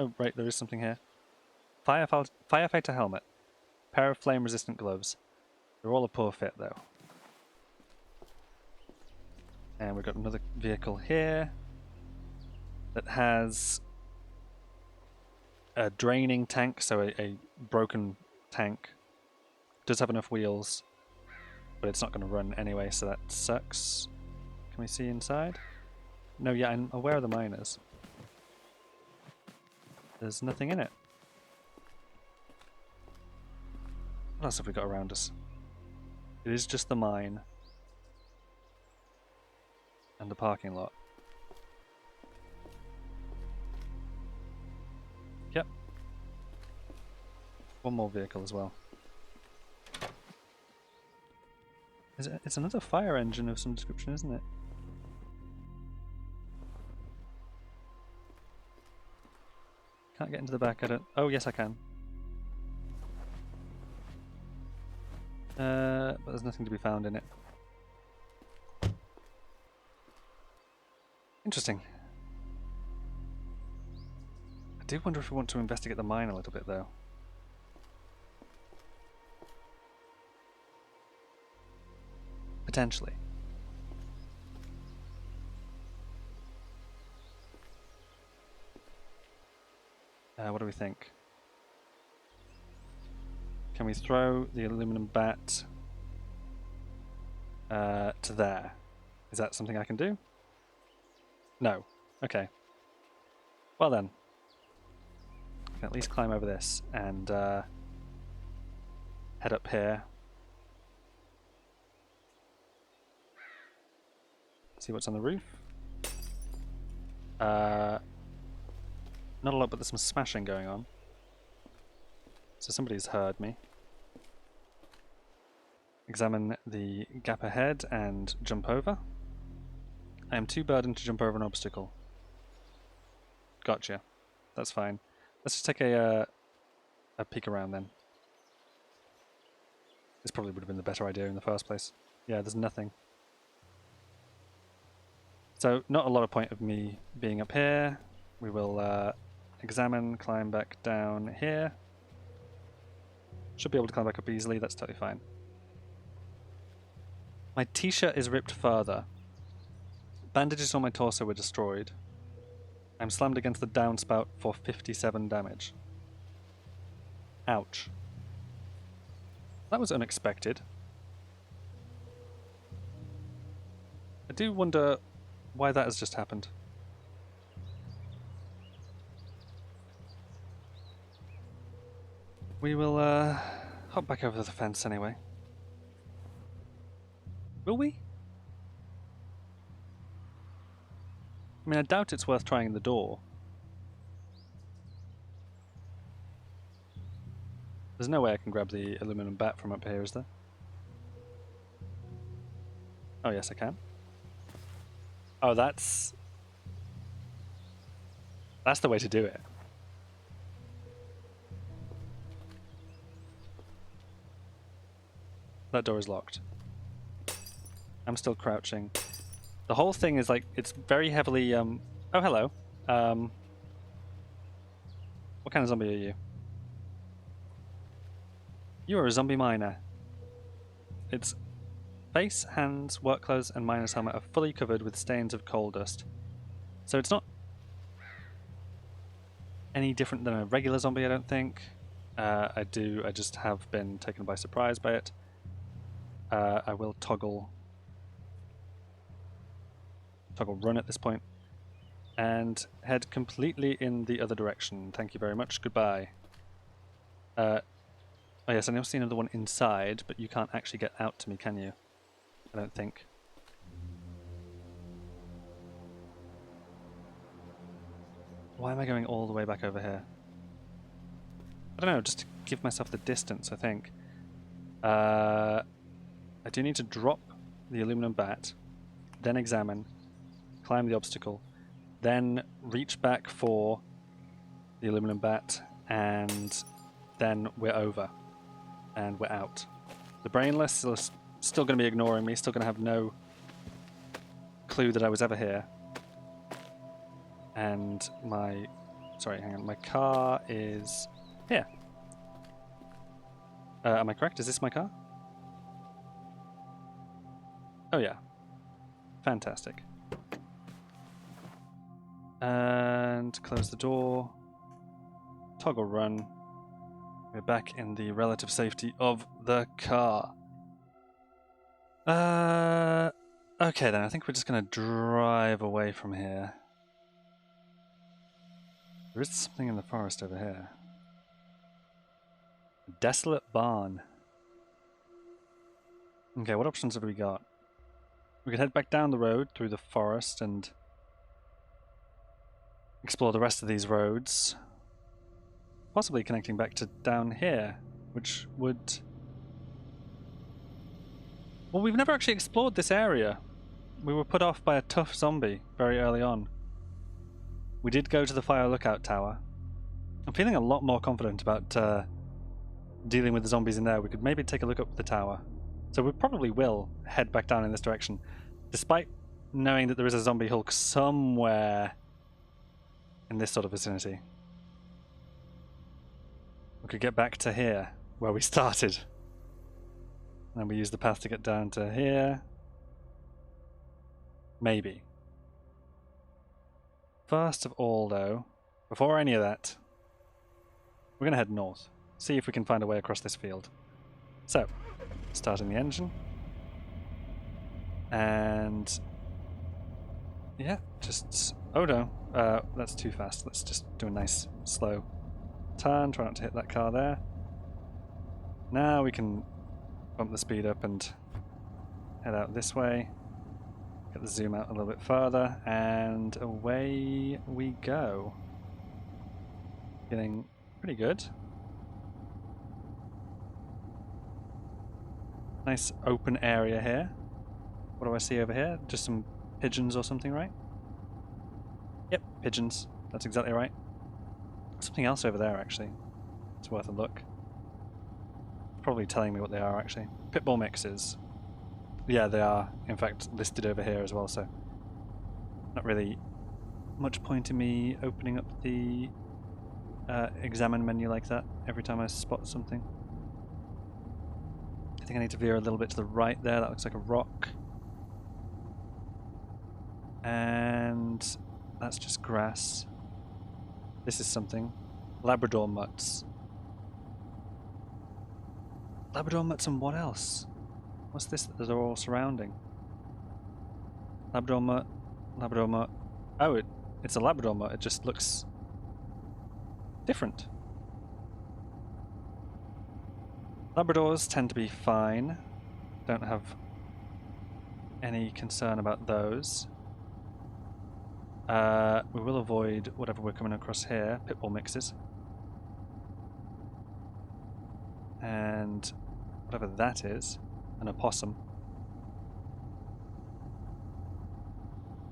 Oh, right, there is something here. Firefighter helmet. Pair of flame-resistant gloves. They're all a poor fit, though. And we've got another vehicle here that has a draining tank, so a broken tank. Does have enough wheels, but it's not going to run anyway, so that sucks. Can we see inside? No, yeah, I'm aware of the miners. There's nothing in it. What else have we got around us? It is just the mine. And the parking lot. Yep. One more vehicle as well. It's another fire engine of some description, isn't it? Can't get into the back, I don't... Oh, yes I can. But there's nothing to be found in it. Interesting. I do wonder if we want to investigate the mine a little bit, though. Potentially. What do we think? Can we throw the aluminum bat to there? Is that something I can do? No. Okay. Well then. I can at least climb over this and head up here. See what's on the roof. Not a lot, but there's some smashing going on. So somebody's heard me. Examine the gap ahead and jump over. I am too burdened to jump over an obstacle. Gotcha. That's fine. Let's just take a peek around then. This probably would have been the better idea in the first place. Yeah, there's nothing. So, not a lot of point of me being up here. We will examine, climb back down here. Should be able to climb back up easily, that's totally fine. My t-shirt is ripped further. Bandages on my torso were destroyed. I'm slammed against the downspout for 57 damage. Ouch. That was unexpected. I do wonder why that has just happened. We will hop back over the fence anyway. Will we? I mean, I doubt it's worth trying the door. There's no way I can grab the aluminum bat from up here, is there? Oh, yes, I can. Oh, that's the way to do it. That door is locked. I'm still crouching. The whole thing is like, it's very heavily, oh, hello. What kind of zombie are you? You are a zombie miner. Its face, hands, work clothes, and miner's helmet are fully covered with stains of coal dust. So it's not any different than a regular zombie, I don't think. I just have been taken by surprise by it. I will toggle run at this point and head completely in the other direction. Thank you very much. Goodbye. Oh yes, I now see another one inside, but you can't actually get out to me, can you? I don't think. Why am I going all the way back over here? I don't know, just to give myself the distance, I think. I do need to drop the aluminum bat, then examine, climb the obstacle, then reach back for the aluminum bat, and then we're over. And we're out. The brainless is still going to be ignoring me, still going to have no clue that I was ever here. And my... Sorry, hang on. My car is here. Am I correct? Is this my car? Oh yeah. Fantastic. And close the door. Toggle run. We're back in the relative safety of the car. Okay then, I think we're just going to drive away from here. There is something in the forest over here. A desolate barn. Okay, what options have we got? We could head back down the road through the forest and explore the rest of these roads. Possibly connecting back to down here, which would... Well, we've never actually explored this area. We were put off by a tough zombie very early on. We did go to the fire lookout tower. I'm feeling a lot more confident about dealing with the zombies in there. We could maybe take a look up the tower. So we probably will head back down in this direction, despite knowing that there is a zombie hulk somewhere in this sort of vicinity. We could get back to here, where we started. And then we use the path to get down to here. Maybe. First of all, though, before any of that, we're going to head north. See if we can find a way across this field. So, starting the engine. And... yeah, just... oh no, that's too fast. Let's just do a nice, slow turn. Try not to hit that car there. Now we can bump the speed up and head out this way. Get the zoom out a little bit further, and away we go. Getting pretty good. Nice open area here. What do I see over here? Just some pigeons or something, right? Yep, pigeons. That's exactly right. Something else over there, actually. It's worth a look. Probably telling me what they are, actually. Pitbull mixes. Yeah, they are, in fact, listed over here as well, so... not really much point in me opening up the examine menu like that every time I spot something. I think I need to veer a little bit to the right there. That looks like a rock. And that's just grass. This is something. Labrador mutts. Labrador mutts and what else? What's this that they're all surrounding? Labrador mutt. Labrador mutt. Oh, it's a Labrador mutt. It just looks different. Labradors tend to be fine. Don't have any concern about those. We will avoid whatever we're coming across here. Pitbull mixes. And whatever that is. An opossum.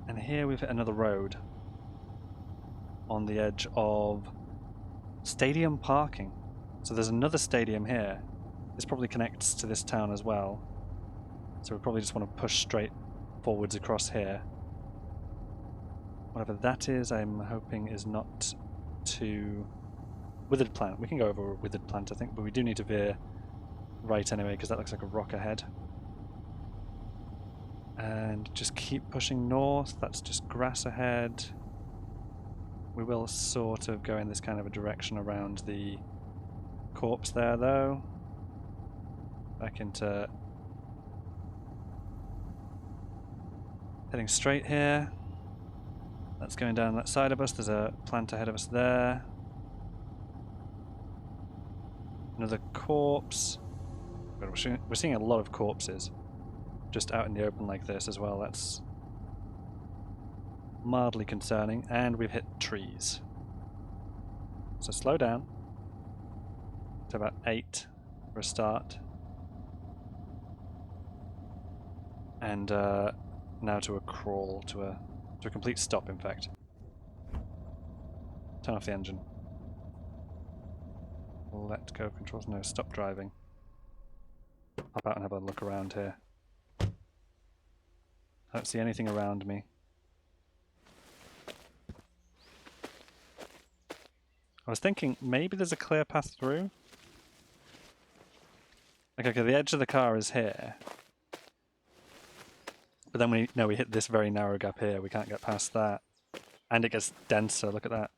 And here we've hit another road. On the edge of stadium parking. So there's another stadium here. This probably connects to this town as well. So we probably just want to push straight forwards across here. Whatever that is, I'm hoping is not too... withered plant. We can go over a withered plant, I think, but we do need to veer right anyway, because that looks like a rock ahead. And just keep pushing north. That's just grass ahead. We will sort of go in this kind of a direction around the corpse there, though. Back into... heading straight here. That's going down that side of us. There's a plant ahead of us there. Another corpse. But we're seeing a lot of corpses just out in the open like this as well. That's mildly concerning. And we've hit trees. So slow down to about 8 for a start. And now to a crawl, to a complete stop, in fact. Turn off the engine. Let go of controls. No, stop driving. Hop out and have a look around here. I don't see anything around me. I was thinking maybe there's a clear path through. Like, okay, the edge of the car is here. But then we hit this very narrow gap here. We can't get past that. And it gets denser. Look at that.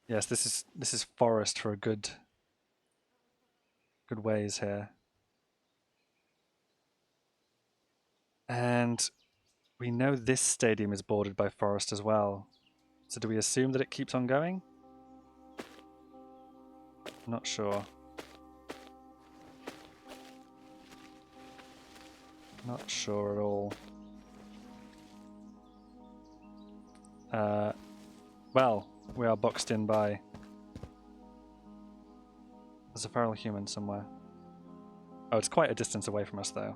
Yes, this is forest for a good ways here. And we know this stadium is bordered by forest as well. So do we assume that it keeps on going? Not sure. Not sure at all. Well, we are boxed in by... There's a feral human somewhere. Oh, it's quite a distance away from us, though.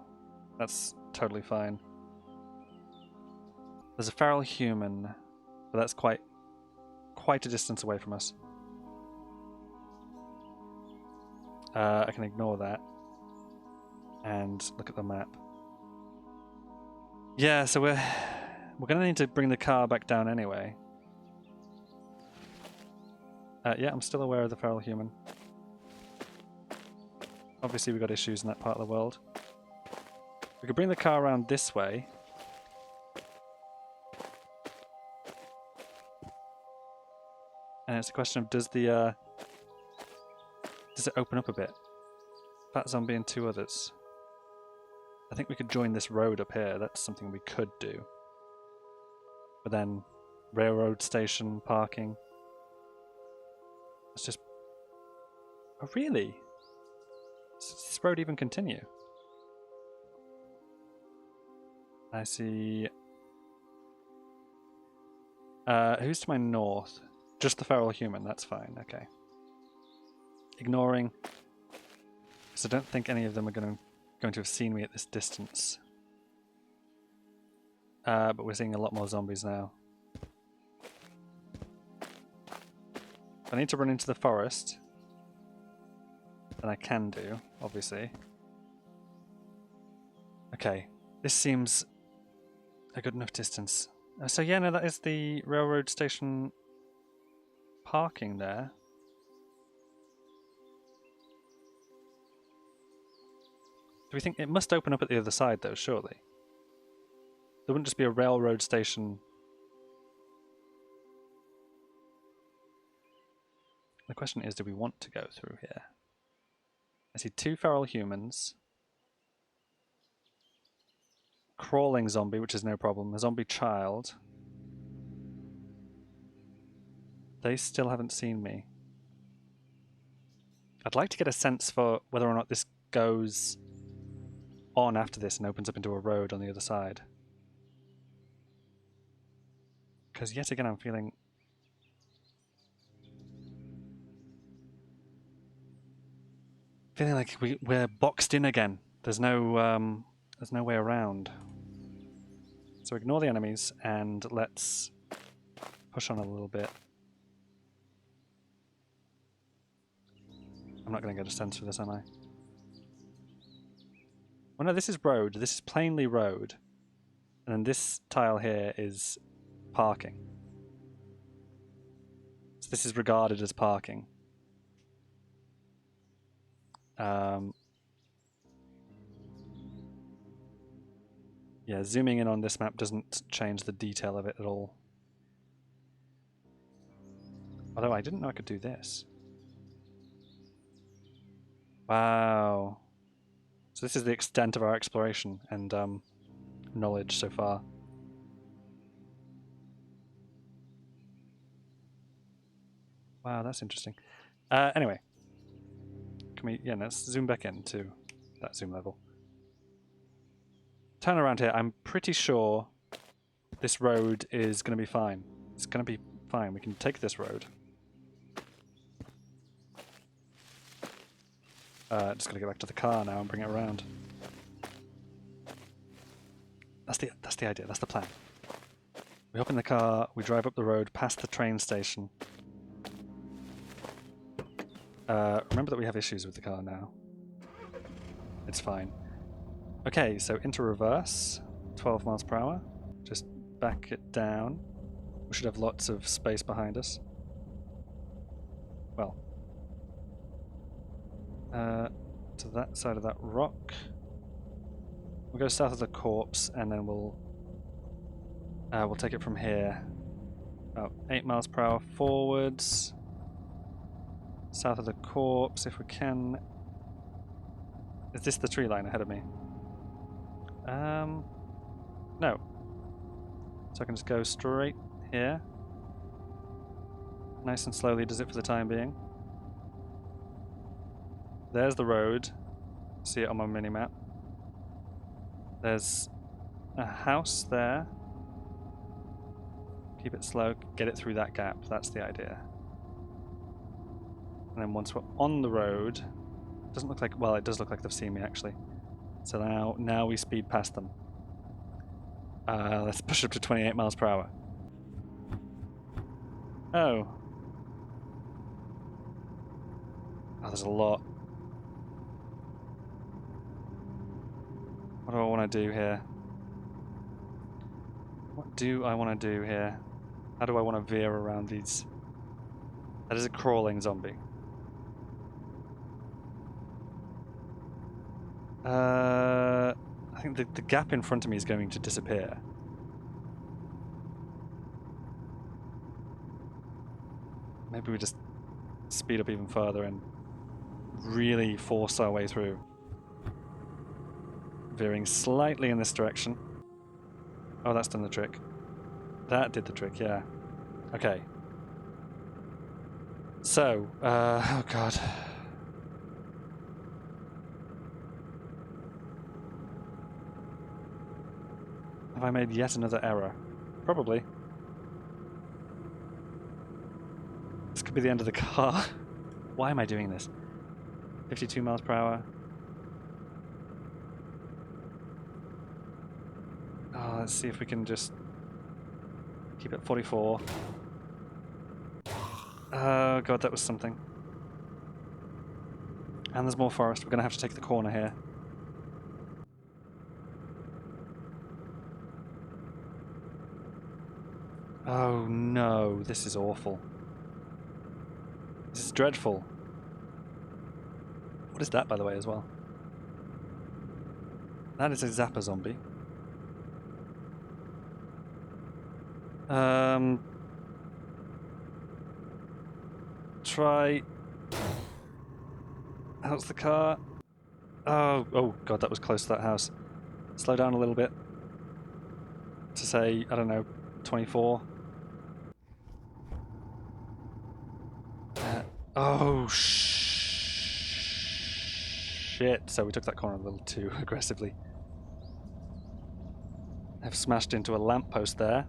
That's totally fine. There's a feral human, but that's quite a distance away from us. I can ignore that and look at the map. Yeah, so we're gonna need to bring the car back down anyway. Yeah, I'm still aware of the feral human. Obviously we've got issues in that part of the world. We could bring the car around this way. And it's a question of does it open up a bit? Fat zombie and 2 others. I think we could join this road up here. That's something we could do. But then railroad station parking. Let's just... Oh really? Does this road even continue? I see... who's to my north? Just the feral human, that's fine, okay. Ignoring, because I don't think any of them are going to have seen me at this distance. But we're seeing a lot more zombies now. I need to run into the forest. And I can do, obviously. Okay, this seems a good enough distance. So yeah, no, that is the railroad station parking there. Do we think it must open up at the other side though, surely? There wouldn't just be a railroad station. The question is, do we want to go through here? I see 2 feral humans. Crawling zombie, which is no problem. A zombie child. They still haven't seen me. I'd like to get a sense for whether or not this goes on after this and opens up into a road on the other side. Because yet again I'm feeling... like we're boxed in again. There's no way around. So ignore the enemies and let's push on a little bit. I'm not going to get a sense for this, am I? Oh no, this is road. This is plainly road. And then this tile here is parking. So this is regarded as parking. Yeah, zooming in on this map doesn't change the detail of it at all. Although I didn't know I could do this. Wow. So this is the extent of our exploration and knowledge so far. Wow, that's interesting. Anyway. Can we... Yeah, let's zoom back in to that zoom level. Turn around here. I'm pretty sure this road is going to be fine. It's going to be fine. We can take this road. Just got to get back to the car now and bring it around. That's the idea. That's the plan. We hop in the car. We drive up the road past the train station. Remember that we have issues with the car now. It's fine. Okay, so into reverse, 12 miles per hour. Just back it down. We should have lots of space behind us. Well, to that side of that rock. We'll go south of the corpse, and then we'll take it from here. About 8 miles per hour forwards. South of the corpse, if we can. Is this the tree line ahead of me? No. So I can just go straight here. Nice and slowly does it for the time being. There's the road. See it on my mini-map. There's a house there. Keep it slow, get it through that gap. That's the idea. And then once we're on the road, doesn't look like, well, it does look like they've seen me actually. So now we speed past them. Let's push up to 28 miles per hour. Oh. Oh, there's a lot. What do I want to do here? What do I want to do here? How do I want to veer around these? That is a crawling zombie. I think the gap in front of me is going to disappear. Maybe we just speed up even further and really force our way through. Veering slightly in this direction. Oh, that's done the trick. That did the trick, yeah. Okay. So, oh god. Have I made yet another error? Probably. This could be the end of the car. Why am I doing this? 52 miles per hour. Oh, let's see if we can just keep it 44. Oh god, that was something. And there's more forest. We're going to have to take the corner here. Oh no, this is awful. This is dreadful. What is that, by the way, as well? That is a Zapper zombie. Try. How's the car? Oh god, that was close to that house. Slow down a little bit. To say, I don't know, 24. Oh shit! So we took that corner a little too aggressively. I've smashed into a lamppost there.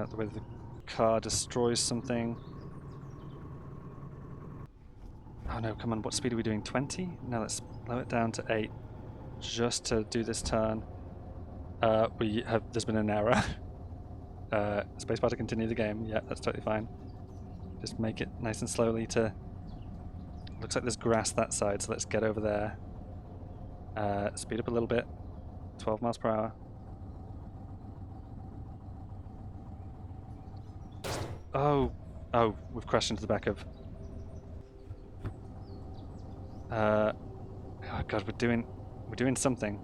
The way the car destroys something. Oh no, come on, what speed are we doing? 20? No, let's slow it down to 8. Just to do this turn. There's been an error. Spacebar to continue the game. Yeah, that's totally fine. Just make it nice and slowly to... Looks like there's grass that side, so let's get over there. Speed up a little bit. 12 miles per hour. Oh, we've crashed into the back of... oh god, we're doing something.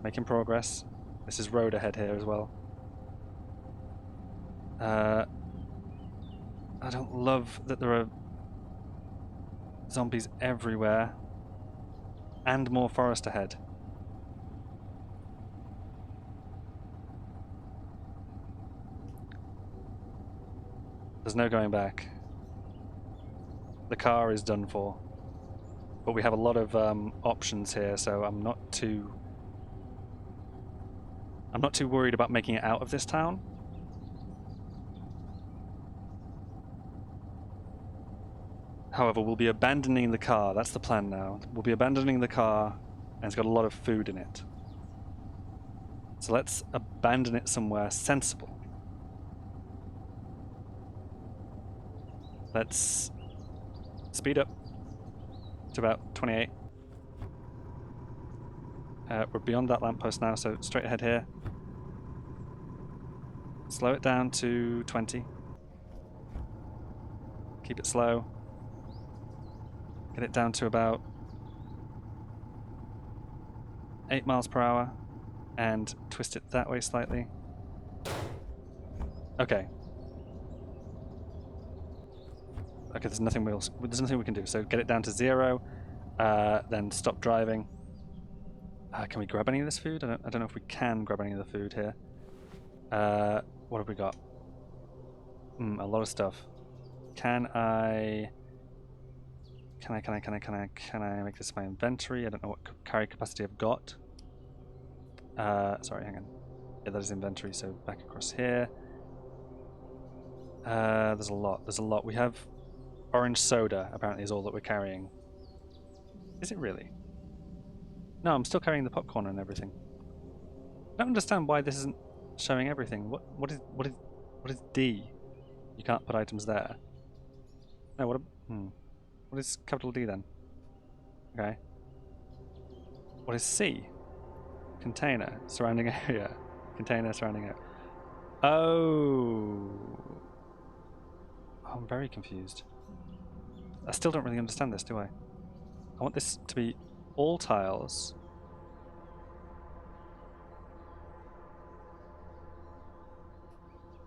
Making progress. This is road ahead here as well. I don't love that there are zombies everywhere. And more forest ahead. There's no going back. The car is done for. But we have a lot of options here, so I'm not too worried about making it out of this town. However, we'll be abandoning the car. That's the plan now. We'll be abandoning the car, and it's got a lot of food in it. So let's abandon it somewhere sensible. Let's speed up to about 28. We're beyond that lamppost now, so straight ahead here. Slow it down to 20. Keep it slow. Get it down to about 8 miles per hour and twist it that way slightly. Okay. Okay, there's nothing we can do. So get it down to 0, then stop driving. Can we grab any of this food? I don't know if we can grab any of the food here. What have we got? A lot of stuff. Can I make this my inventory? I don't know what carry capacity I've got. Sorry, hang on. Yeah, that is inventory, so back across here. There's a lot. We have orange soda, apparently, is all that we're carrying. Is it really? No, I'm still carrying the popcorn and everything. I don't understand why this isn't showing everything. What is D? You can't put items there. No, what is capital D then? Okay. What is C? Container, surrounding area. Container, surrounding area. Oh. I'm very confused. I still don't really understand this, do I? I want this to be all tiles.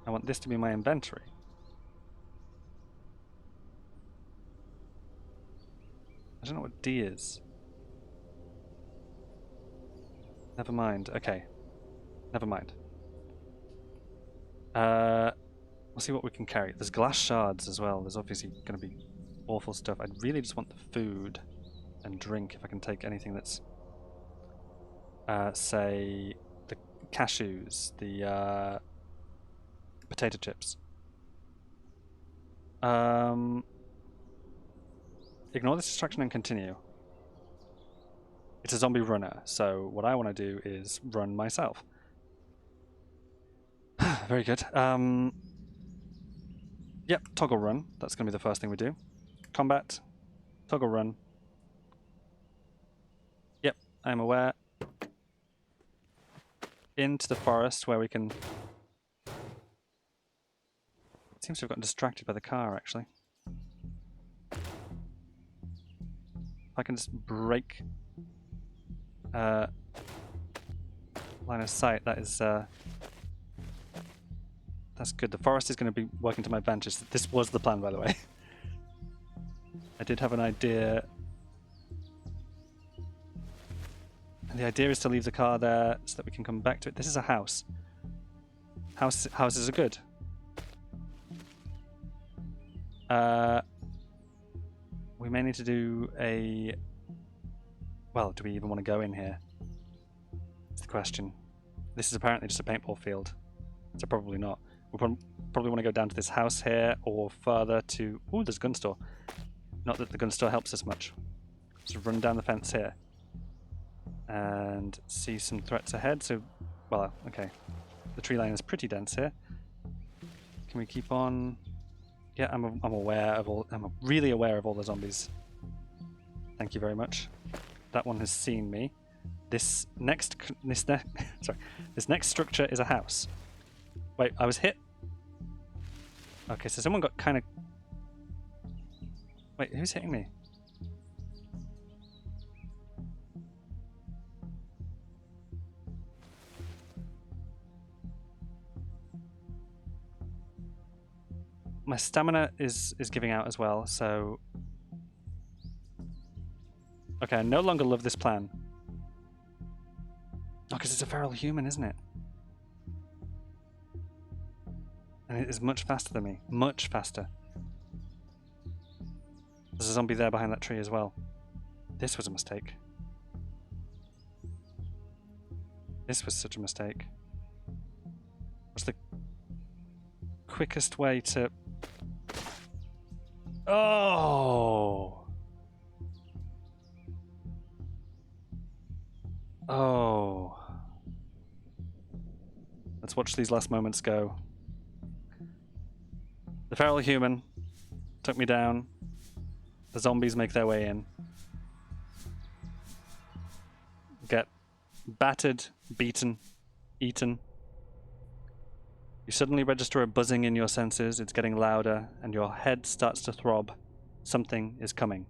I want this to be my inventory. I don't know what D is. Never mind. Okay. Never mind. We'll see what we can carry. There's glass shards as well. There's obviously going to be awful stuff. I really just want the food and drink if I can take anything that's, say, the cashews, the potato chips. Ignore this distraction and continue. It's a zombie runner, so what I want to do is run myself. Very good. Yep, toggle run. That's going to be the first thing we do. Combat, toggle run. Yep, I'm aware. Into the forest where we can... It seems to have gotten distracted by the car, actually. If I can just break line of sight, that is that's good. The forest is going to be working to my advantage. This was the plan, by the way. I did have an idea. And the idea is to leave the car there so that we can come back to it. This is a house. Houses are good. We may need to do a... Well, do we even want to go in here? That's the question. This is apparently just a paintball field, so probably not. We probably want to go down to this house here, or further to... Ooh, there's a gun store. Not that the gun store helps us much. Just run down the fence here. And see some threats ahead, so... Well, okay. The tree line is pretty dense here. Can we keep on... Yeah, I'm aware of all... I'm really aware of all the zombies. Thank you very much. That one has seen me. This next structure is a house. Wait, I was hit? Okay, so someone got kind of... Wait, who's hitting me? My stamina is giving out as well, so... Okay, I no longer love this plan. Oh, because it's a feral human, isn't it? And it is much faster than me. Much faster. There's a zombie there behind that tree as well. This was a mistake. This was such a mistake. What's the quickest way to... Oh! Oh. Let's watch these last moments go. The feral human took me down. The zombies make their way in. Get battered, beaten, eaten. You suddenly register a buzzing in your senses. It's getting louder, and your head starts to throb. Something is coming.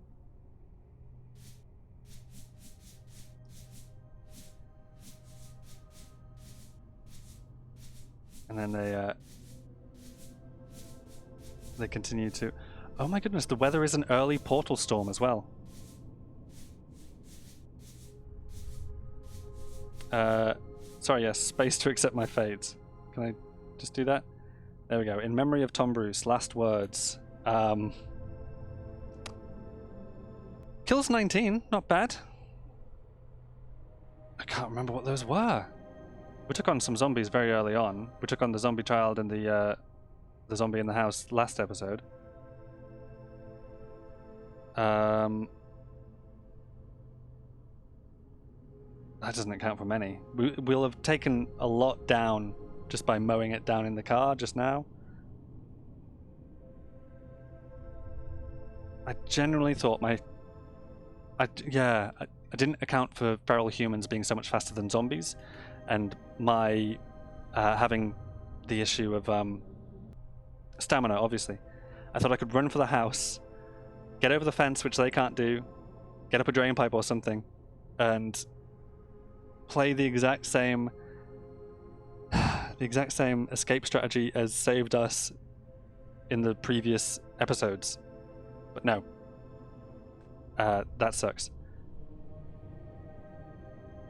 And then they continue to... Oh my goodness, the weather is an early portal storm as well. Sorry, yes, space to accept my fate. Can I just do that? There we go. In memory of Tom Bruce, last words. Kills 19, not bad. I can't remember what those were. We took on some zombies very early on. We took on the zombie child and the zombie in the house last episode. That doesn't account for many. We'll have taken a lot down just by mowing it down in the car just now. I generally thought I didn't account for feral humans being so much faster than zombies, and my having the issue of stamina, obviously. I thought I could run for the house, get over the fence, which they can't do, get up a drain pipe or something, and play the exact same escape strategy as saved us in the previous episodes. But no. That sucks.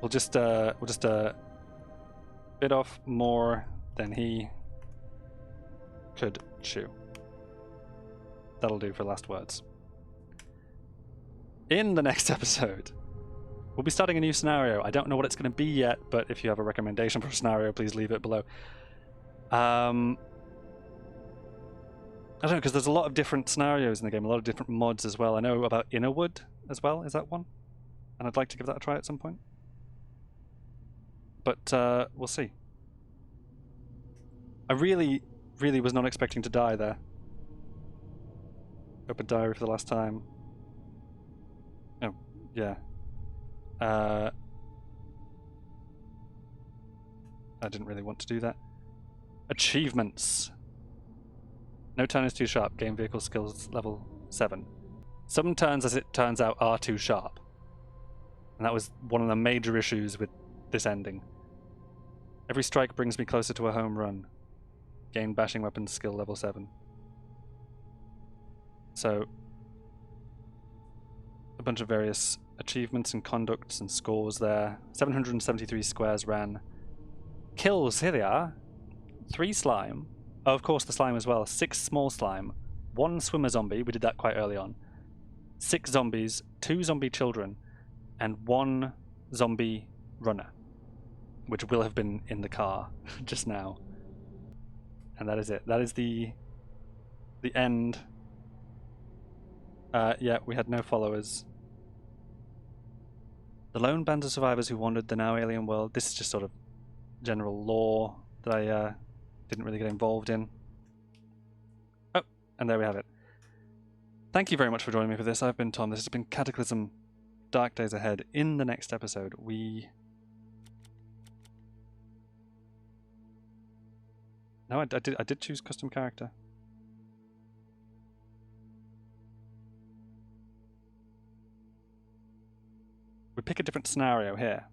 We'll just bit off more than he could chew. That'll do for last words. In the next episode, we'll be starting a new scenario. I don't know what it's going to be yet, but if you have a recommendation for a scenario, please leave it below. I don't know, because there's a lot of different scenarios in the game, a lot of different mods as well. I know about Innerwood as well, is that one? And I'd like to give that a try at some point. But we'll see. I really was not expecting to die there. Open diary for the last time. Oh, yeah. I didn't really want to do that. Achievements. No turn is too sharp. Game vehicle skills level 7. Some turns, as it turns out, are too sharp. And that was one of the major issues with this ending. Every strike brings me closer to a home run. Gain bashing weapons skill level 7. So, a bunch of various achievements and conducts and scores there. 773 squares ran. Kills, here they are. 3 slime. Oh, of course, the slime as well. 6 small slime. 1 swimmer zombie, we did that quite early on. 6 zombies, 2 zombie children, and 1 zombie runner, which will have been in the car just now. And that is it. That is the end. Yeah, we had no followers. The lone band of survivors who wandered the now alien world. This is just sort of general lore that I didn't really get involved in. Oh, and there we have it. Thank you very much for joining me for this. I've been Tom. This has been Cataclysm, Dark Days Ahead. In the next episode, No, I did choose custom character. We pick a different scenario here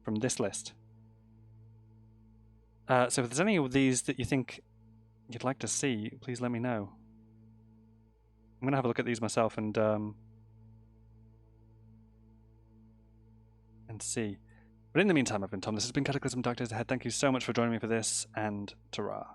from this list. So if there's any of these that you think you'd like to see, please let me know. I'm gonna have a look at these myself and see. But in the meantime, I've been Tom. This has been Cataclysm, Dark Days Ahead. Thank you so much for joining me for this, and ta-ra.